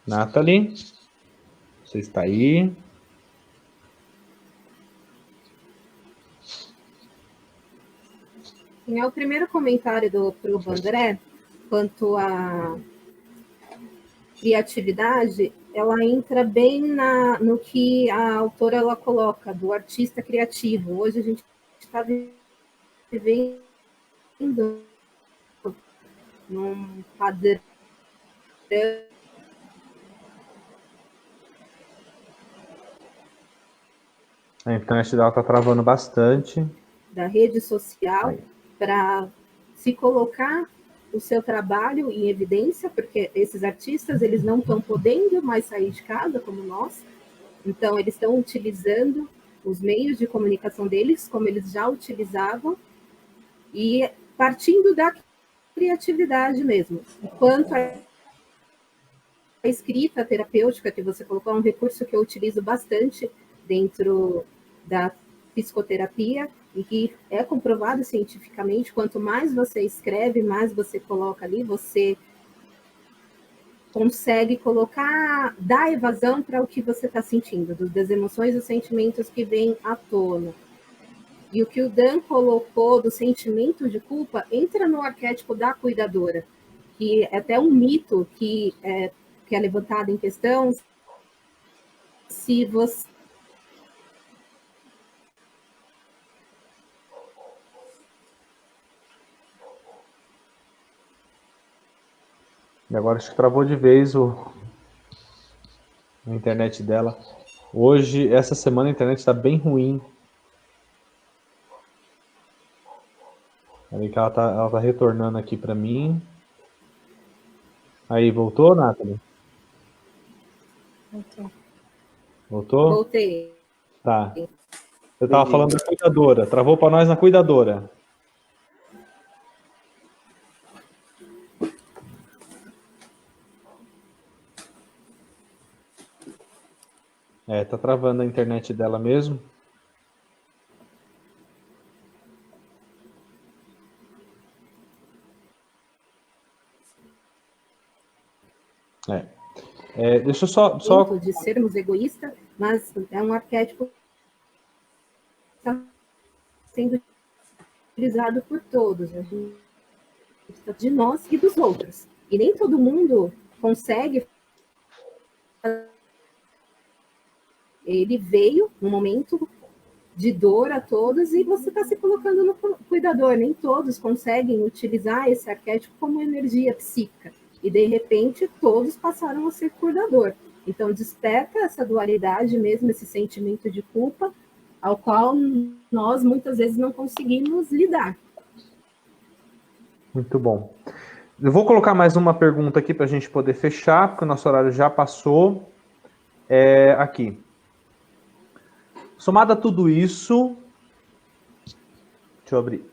Nathalie, você está aí? O primeiro comentário do André, quanto à criatividade, ela entra bem no que a autora ela coloca, do artista criativo. Hoje a gente está vivendo num padrão A internet dela está travando bastante. Da rede social para se colocar o seu trabalho em evidência, porque esses artistas, eles não estão podendo mais sair de casa, como nós, então eles estão utilizando os meios de comunicação deles, como eles já utilizavam, e partindo da criatividade mesmo. Enquanto a escrita terapêutica que você colocou é um recurso que eu utilizo bastante dentro da psicoterapia, e que é comprovado cientificamente, quanto mais você escreve, mais você coloca ali, você consegue colocar, dar evasão para o que você está sentindo, das emoções e dos sentimentos que vêm à tona. E o que o Dan colocou do sentimento de culpa entra no arquétipo da cuidadora, que é até um mito que é levantado em questão, se você E agora acho que travou de vez a internet dela. Hoje, essa semana, a internet está bem ruim. Peraí que ela tá retornando aqui para mim. Aí, voltou, Nathalie? Voltou? voltei. Tá. Eu tava falando da cuidadora. Travou para nós na cuidadora. Tá travando a internet dela mesmo. Deixa eu só... De sermos egoístas, mas é um arquétipo que está sendo utilizado por todos, né? De nós e dos outros. E nem todo mundo consegue. Ele veio num momento de dor a todos e você está se colocando no cuidador. Nem todos conseguem utilizar esse arquétipo como energia psíquica. E, de repente, todos passaram a ser cuidador. Então, desperta essa dualidade mesmo, esse sentimento de culpa, ao qual nós, muitas vezes, não conseguimos lidar. Muito bom. Eu vou colocar mais uma pergunta aqui para a gente poder fechar, porque o nosso horário já passou. Aqui. Somado a tudo isso... Deixa eu abrir.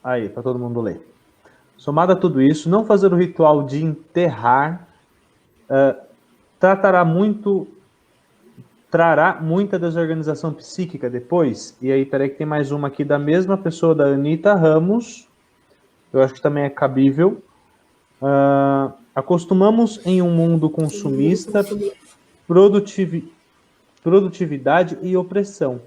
Aí, para todo mundo ler. Somado a tudo isso, não fazer o ritual de enterrar trará muita desorganização psíquica depois? E aí, peraí que tem mais uma aqui da mesma pessoa, da Anitta Ramos. Eu acho que também é cabível. Acostumamos em um mundo consumista, produtividade e opressão.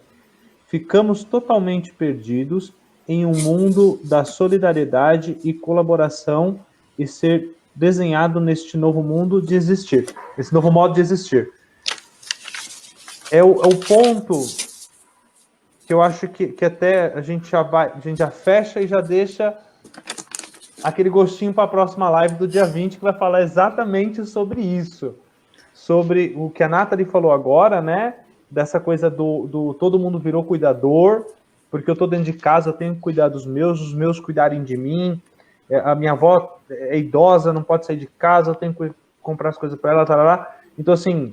Ficamos totalmente perdidos em um mundo da solidariedade e colaboração e ser desenhado neste novo mundo de existir, esse novo modo de existir. É o ponto que eu acho que até a gente já fecha e já deixa aquele gostinho para a próxima live do dia 20, que vai falar exatamente sobre isso, sobre o que a Nathalie falou agora, né? Dessa coisa do todo mundo virou cuidador, porque eu estou dentro de casa, eu tenho que cuidar dos meus, os meus cuidarem de mim, a minha avó é idosa, não pode sair de casa, eu tenho que comprar as coisas para ela, tarará. Então, assim,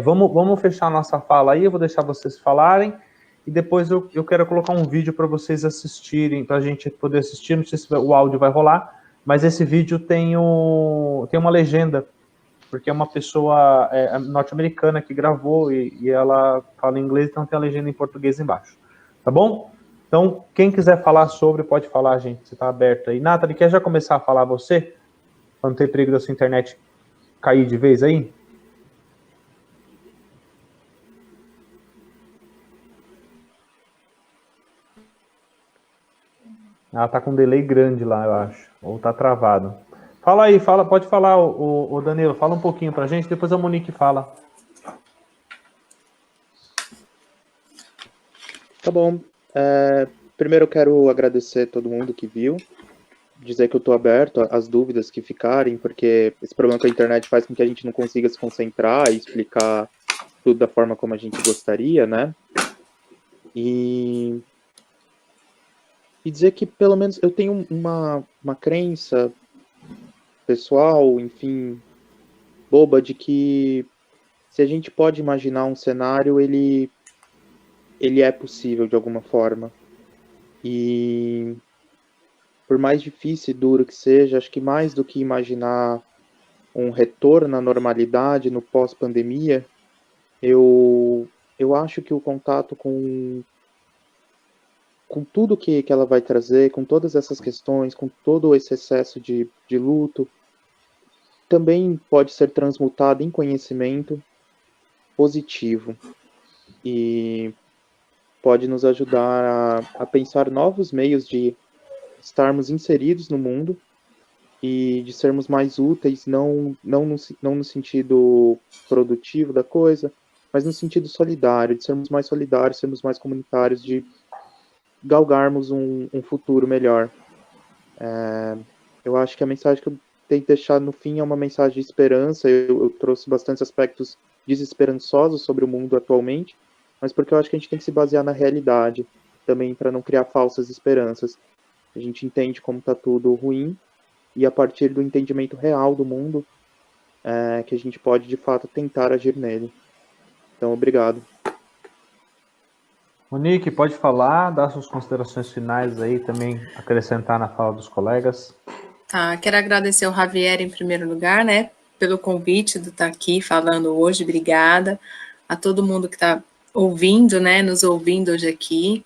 vamos fechar a nossa fala aí, eu vou deixar vocês falarem, e depois eu quero colocar um vídeo para vocês assistirem, para a gente poder assistir, não sei se o áudio vai rolar, mas esse vídeo tem uma legenda, porque é uma pessoa norte-americana que gravou e ela fala inglês, então tem a legenda em português embaixo. Tá bom? Então, quem quiser falar sobre, pode falar, gente. Você está aberto aí. Nathalie, quer já começar a falar você? Para não ter perigo da sua internet cair de vez aí? Ela tá com um delay grande lá, eu acho. Ou tá travado. Fala aí, pode falar, o Danilo. Fala um pouquinho pra gente, depois a Monique fala. Tá bom. Primeiro eu quero agradecer a todo mundo que viu, dizer que eu estou aberto às dúvidas que ficarem, porque esse problema com a internet faz com que a gente não consiga se concentrar e explicar tudo da forma como a gente gostaria, né? E e dizer que, pelo menos, eu tenho uma crença pessoal, enfim, boba, de que se a gente pode imaginar um cenário, ele é possível de alguma forma. E por mais difícil e duro que seja, acho que mais do que imaginar um retorno à normalidade no pós-pandemia, eu acho que o contato com tudo que ela vai trazer, com todas essas questões, com todo esse excesso de luto, também pode ser transmutado em conhecimento positivo e pode nos ajudar a pensar novos meios de estarmos inseridos no mundo e de sermos mais úteis, não no sentido produtivo da coisa, mas no sentido solidário, de sermos mais solidários, sermos mais comunitários, de galgarmos um futuro melhor. Eu acho que a mensagem que eu tenho que deixar no fim é uma mensagem de esperança. Eu trouxe bastantes aspectos desesperançosos sobre o mundo atualmente, mas porque eu acho que a gente tem que se basear na realidade também, para não criar falsas esperanças. A gente entende como está tudo ruim, e a partir do entendimento real do mundo, que a gente pode, de fato, tentar agir nele. Então, obrigado. Monique, pode falar, dar suas considerações finais aí, também acrescentar na fala dos colegas. Tá, quero agradecer ao Javier em primeiro lugar, né, pelo convite de estar aqui falando hoje, obrigada. A todo mundo que está ouvindo, né, nos ouvindo hoje aqui.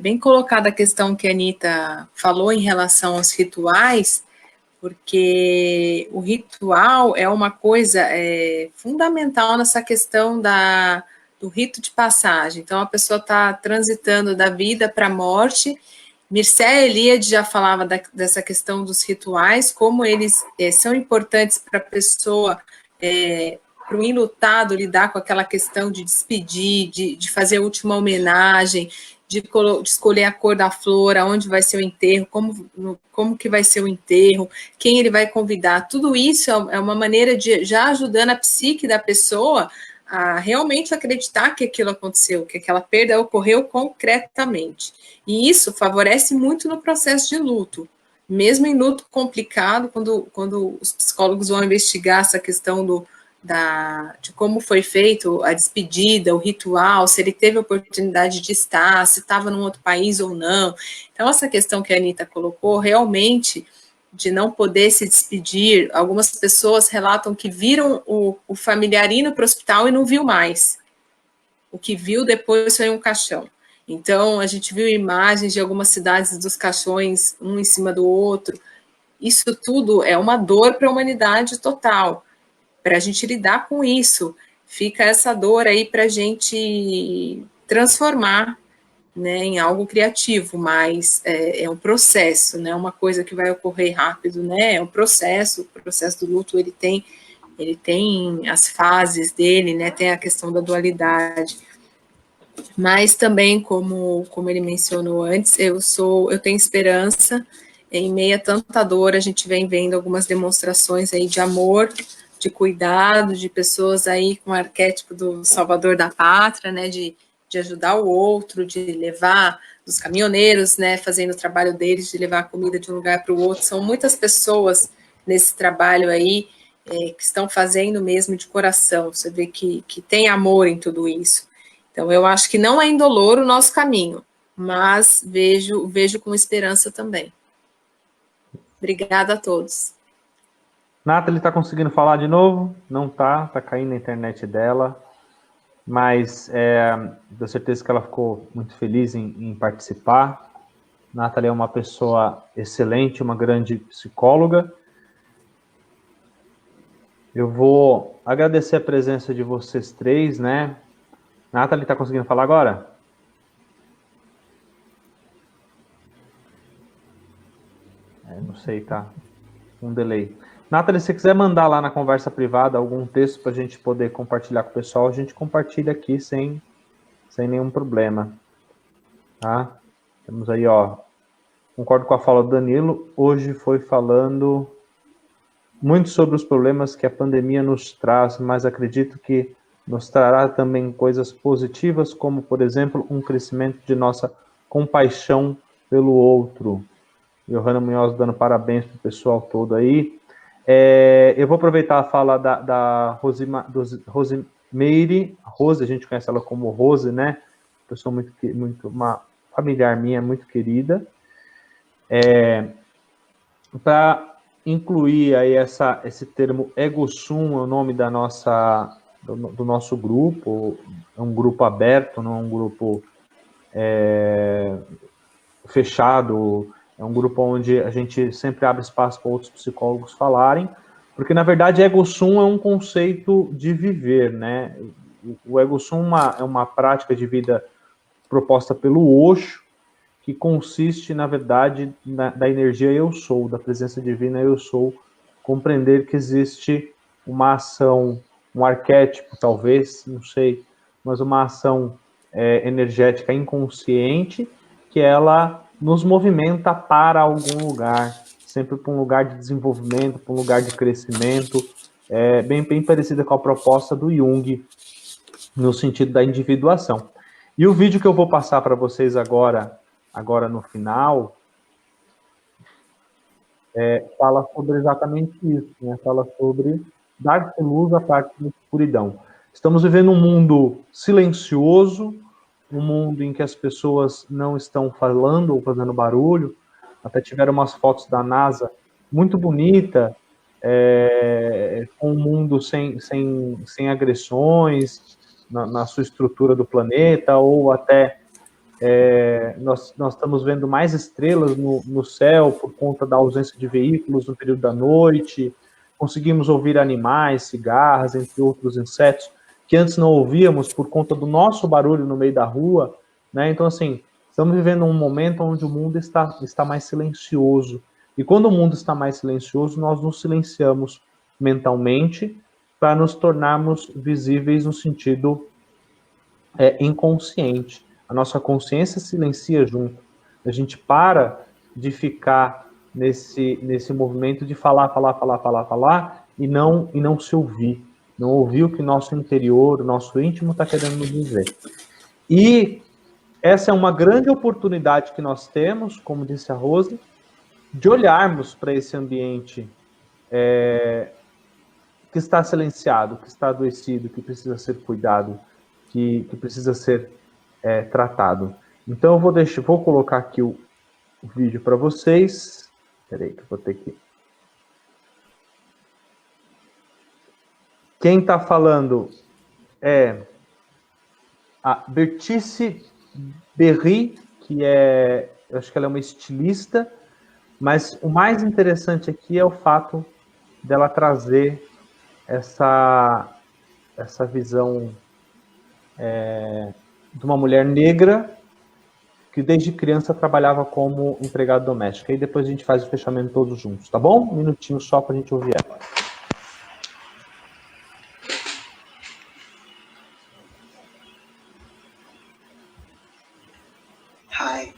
Bem colocada a questão que a Anitta falou em relação aos rituais, porque o ritual é uma coisa fundamental nessa questão do rito de passagem. Então, a pessoa está transitando da vida para a morte. Mircea Eliade já falava dessa questão dos rituais, como eles são importantes para a pessoa, para o enlutado lidar com aquela questão de despedir, de fazer a última homenagem, de escolher a cor da flor, aonde vai ser o enterro, como que vai ser o enterro, quem ele vai convidar. Tudo isso é uma maneira de já ajudando a psique da pessoa a realmente acreditar que aquilo aconteceu, que aquela perda ocorreu concretamente. E isso favorece muito no processo de luto. Mesmo em luto complicado, quando os psicólogos vão investigar essa questão de como foi feito a despedida, o ritual, se ele teve a oportunidade de estar, se estava num outro país ou não. Então, essa questão que a Anitta colocou, realmente, de não poder se despedir, algumas pessoas relatam que viram o familiar indo para o hospital e não viu mais. O que viu depois foi um caixão. Então, a gente viu imagens de algumas cidades dos caixões, um em cima do outro. Isso tudo é uma dor para a humanidade total. Para a gente lidar com isso, fica essa dor aí para a gente transformar, né, em algo criativo, mas é um processo, né, uma coisa que vai ocorrer rápido, né, é um processo, o processo do luto, ele tem as fases dele, né, tem a questão da dualidade, mas também, como ele mencionou antes, eu tenho esperança, em meio a tanta dor, a gente vem vendo algumas demonstrações aí de amor, de cuidado, de pessoas aí com o arquétipo do salvador da pátria, né, de ajudar o outro, de levar os caminhoneiros, né, fazendo o trabalho deles, de levar a comida de um lugar para o outro. São muitas pessoas nesse trabalho aí que estão fazendo mesmo de coração. Você vê que tem amor em tudo isso. Então, eu acho que não é indolor o nosso caminho, mas vejo com esperança também. Obrigada a todos. Nathalie está conseguindo falar de novo? Não está caindo a internet dela, mas tenho certeza que ela ficou muito feliz em participar. Nathalie é uma pessoa excelente, uma grande psicóloga. Eu vou agradecer a presença de vocês três, né? Nathalie, está conseguindo falar agora? Não sei, tá um delay. Nathalie, se você quiser mandar lá na conversa privada algum texto para a gente poder compartilhar com o pessoal, a gente compartilha aqui sem nenhum problema. Tá? Temos aí, ó. Concordo com a fala do Danilo. Hoje foi falando muito sobre os problemas que a pandemia nos traz, mas acredito que nos trará também coisas positivas, como, por exemplo, um crescimento de nossa compaixão pelo outro. Johanna Munhoz dando parabéns para o pessoal todo aí. Eu vou aproveitar a fala da Rosemeire. Rose, a gente conhece ela como Rose, né? Pessoa uma familiar minha, muito querida. Para incluir aí esse termo ego-sum, é o nome do nosso grupo. É um grupo aberto, não é um grupo fechado. É um grupo onde a gente sempre abre espaço para outros psicólogos falarem, porque, na verdade, ego-sum é um conceito de viver, né? O ego-sum é uma prática de vida proposta pelo Osho, que consiste, na verdade, da energia eu sou, da presença divina eu sou, compreender que existe uma ação, um arquétipo, talvez, não sei, mas uma ação energética inconsciente, que ela nos movimenta para algum lugar, sempre para um lugar de desenvolvimento, para um lugar de crescimento, bem parecida com a proposta do Jung, no sentido da individuação. E o vídeo que eu vou passar para vocês agora no final, fala sobre exatamente isso, né? Fala sobre dar-se luz à parte da escuridão. Estamos vivendo um mundo silencioso, um mundo em que as pessoas não estão falando ou fazendo barulho. Até tiveram umas fotos da NASA muito bonita, com um mundo sem agressões na sua estrutura do planeta, ou até nós estamos vendo mais estrelas no céu por conta da ausência de veículos no período da noite. Conseguimos ouvir animais, cigarras, entre outros insetos, que antes não ouvíamos por conta do nosso barulho no meio da rua, né? Então, assim, estamos vivendo um momento onde o mundo está mais silencioso. E quando o mundo está mais silencioso, nós nos silenciamos mentalmente para nos tornarmos visíveis no sentido inconsciente. A nossa consciência silencia junto. A gente para de ficar nesse movimento de falar e não se ouvir. Não ouvir o que o nosso interior, o nosso íntimo está querendo nos dizer. E essa é uma grande oportunidade que nós temos, como disse a Rose, de olharmos para esse ambiente que está silenciado, que está adoecido, que precisa ser cuidado, que precisa ser tratado. Então eu vou colocar aqui o vídeo para vocês. Espera aí que eu vou ter que... Quem está falando é a Bertice Berry, que eu acho que ela é uma estilista, mas o mais interessante aqui é o fato dela trazer essa visão de uma mulher negra que desde criança trabalhava como empregada doméstica. E depois a gente faz o fechamento todos juntos, tá bom? Um minutinho só para a gente ouvir ela. Hi,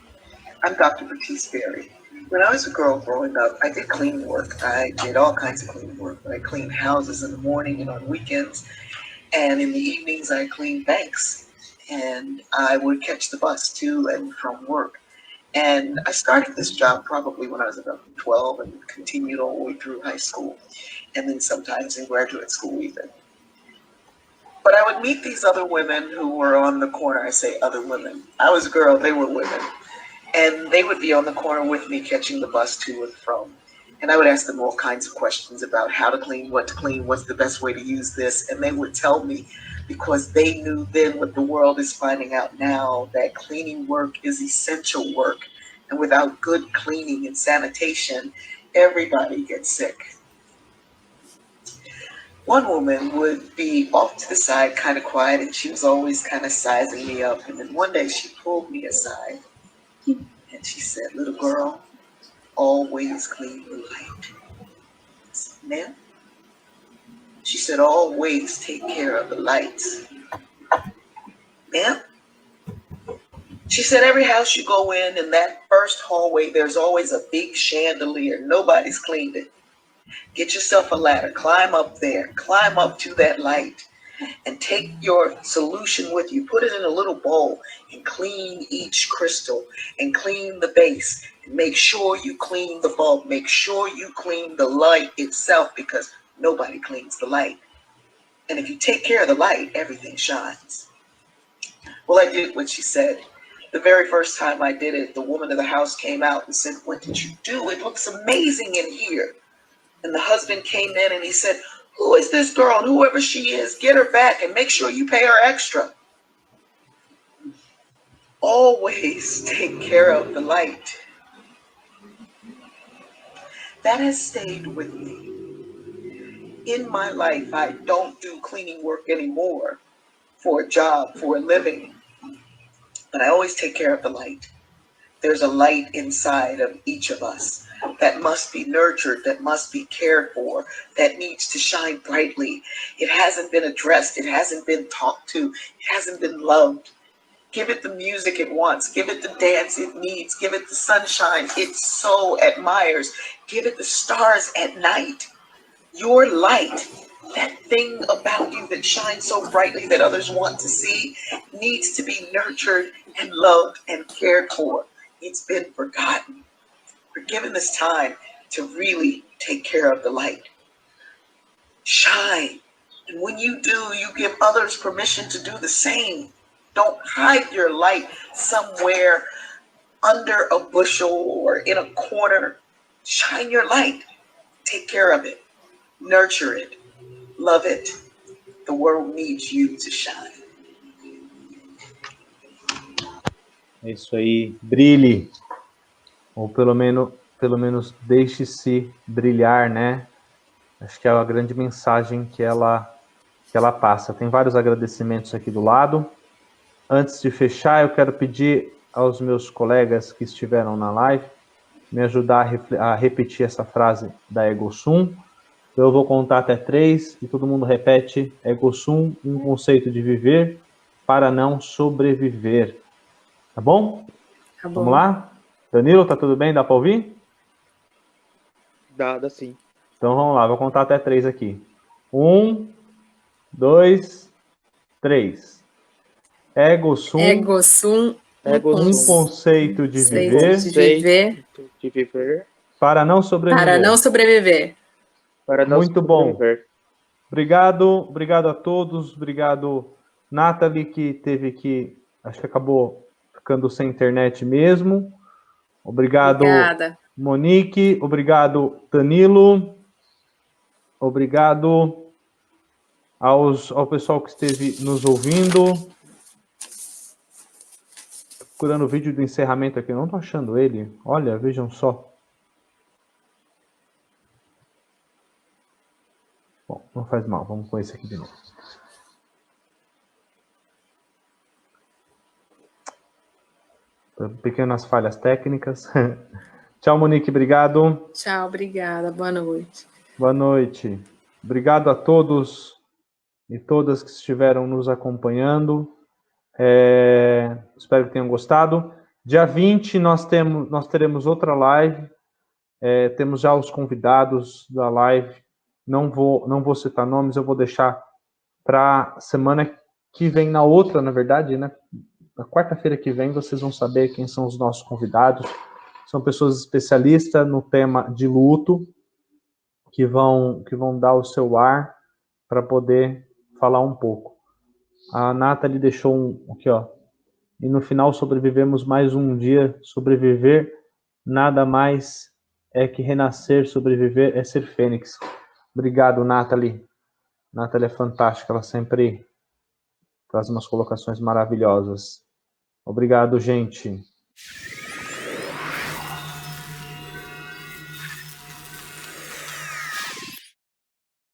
I'm Dr. Bertice Berry. When I was a girl growing up, I did cleaning work. I did all kinds of cleaning work. I cleaned houses in the morning and on weekends. And in the evenings, I cleaned banks. And I would catch the bus to and from work. And I started this job probably when I was about 12 and continued all the way through high school. And then sometimes in graduate school even. But I would meet these other women who were on the corner. I say other women. I was a girl, they were women. And they would be on the corner with me catching the bus to and from. And I would ask them all kinds of questions about how to clean, what to clean, what's the best way to use this. And they would tell me, because they knew then what the world is finding out now, that cleaning work is essential work. And without good cleaning and sanitation, everybody gets sick. One woman would be off to the side, kind of quiet, and she was always kind of sizing me up. And then one day she pulled me aside and she said, "Little girl, always clean the light." I said, "Ma'am?" She said, "Always take care of the lights." "Ma'am?" She said, "Every house you go in that first hallway, there's always a big chandelier. Nobody's cleaned it. Get yourself a ladder, climb up there, climb up to that light, and take your solution with you, put it in a little bowl, and clean each crystal, and clean the base, and make sure you clean the bulb, make sure you clean the light itself, because nobody cleans the light. And if you take care of the light, everything shines. Well, I did what she said. The very first time I did it, the woman of the house came out and said, "What did you do? It looks amazing in here." And the husband came in and he said, "Who is this girl? And whoever she is, get her back and make sure you pay her extra." Always take care of the light. That has stayed with me. In my life, I don't do cleaning work anymore for a job, for a living, but I always take care of the light. There's a light inside of each of us that must be nurtured, that must be cared for, that needs to shine brightly. It hasn't been addressed. It hasn't been talked to. It hasn't been loved. Give it the music it wants. Give it the dance it needs. Give it the sunshine it so admires. Give it the stars at night. Your light, that thing about you that shines so brightly that others want to see, needs to be nurtured and loved and cared for. It's been forgotten. We're given this time to really take care of the light. Shine. And when you do, you give others permission to do the same. Don't hide your light somewhere under a bushel or in a corner. Shine your light. Take care of it. Nurture it. Love it. The world needs you to shine. É isso aí. Brilhe. Ou pelo menos deixe-se brilhar, né? Acho que é a grande mensagem que ela passa. Tem vários agradecimentos aqui do lado. Antes de fechar, eu quero pedir aos meus colegas que estiveram na live me ajudar a repetir essa frase da Ego Sum. Eu vou contar até 3 e todo mundo repete. Ego Sum, um conceito de viver para não sobreviver. Tá bom? Tá bom. Vamos lá? Danilo, tá tudo bem? Dá para ouvir? Dá sim. Então vamos lá, vou contar até 3 aqui. 1, 2, 3. Ego Sum, Ego Sum, um conceito de viver de viver para não sobreviver. para não sobreviver. Para não Muito bom. sobreviver. Obrigado a todos. Obrigado, Nathalie, que teve que... Acho que acabou ficando sem internet mesmo. Obrigado, Obrigada. Monique. Obrigado, Danilo. Obrigado ao pessoal que esteve nos ouvindo. Procurando o vídeo do encerramento aqui. Eu não estou achando ele. Olha, vejam só. Bom, não faz mal. Vamos com esse aqui de novo. Pequenas falhas técnicas. Tchau, Monique. Obrigado. Tchau, obrigada. Boa noite. Boa noite. Obrigado a todos e todas que estiveram nos acompanhando. Espero que tenham gostado. Dia 20 nós teremos outra live. Temos já os convidados da live. Não vou citar nomes, eu vou deixar para semana que vem, na outra, na verdade, né? Na quarta-feira que vem, vocês vão saber quem são os nossos convidados. São pessoas especialistas no tema de luto, que vão dar o seu ar para poder falar um pouco. A Nathalie deixou aqui, ó. E no final sobrevivemos mais um dia. Sobreviver nada mais é que renascer. Sobreviver é ser fênix. Obrigado, Nathalie. Nathalie é fantástica. Ela sempre traz umas colocações maravilhosas. Obrigado, gente.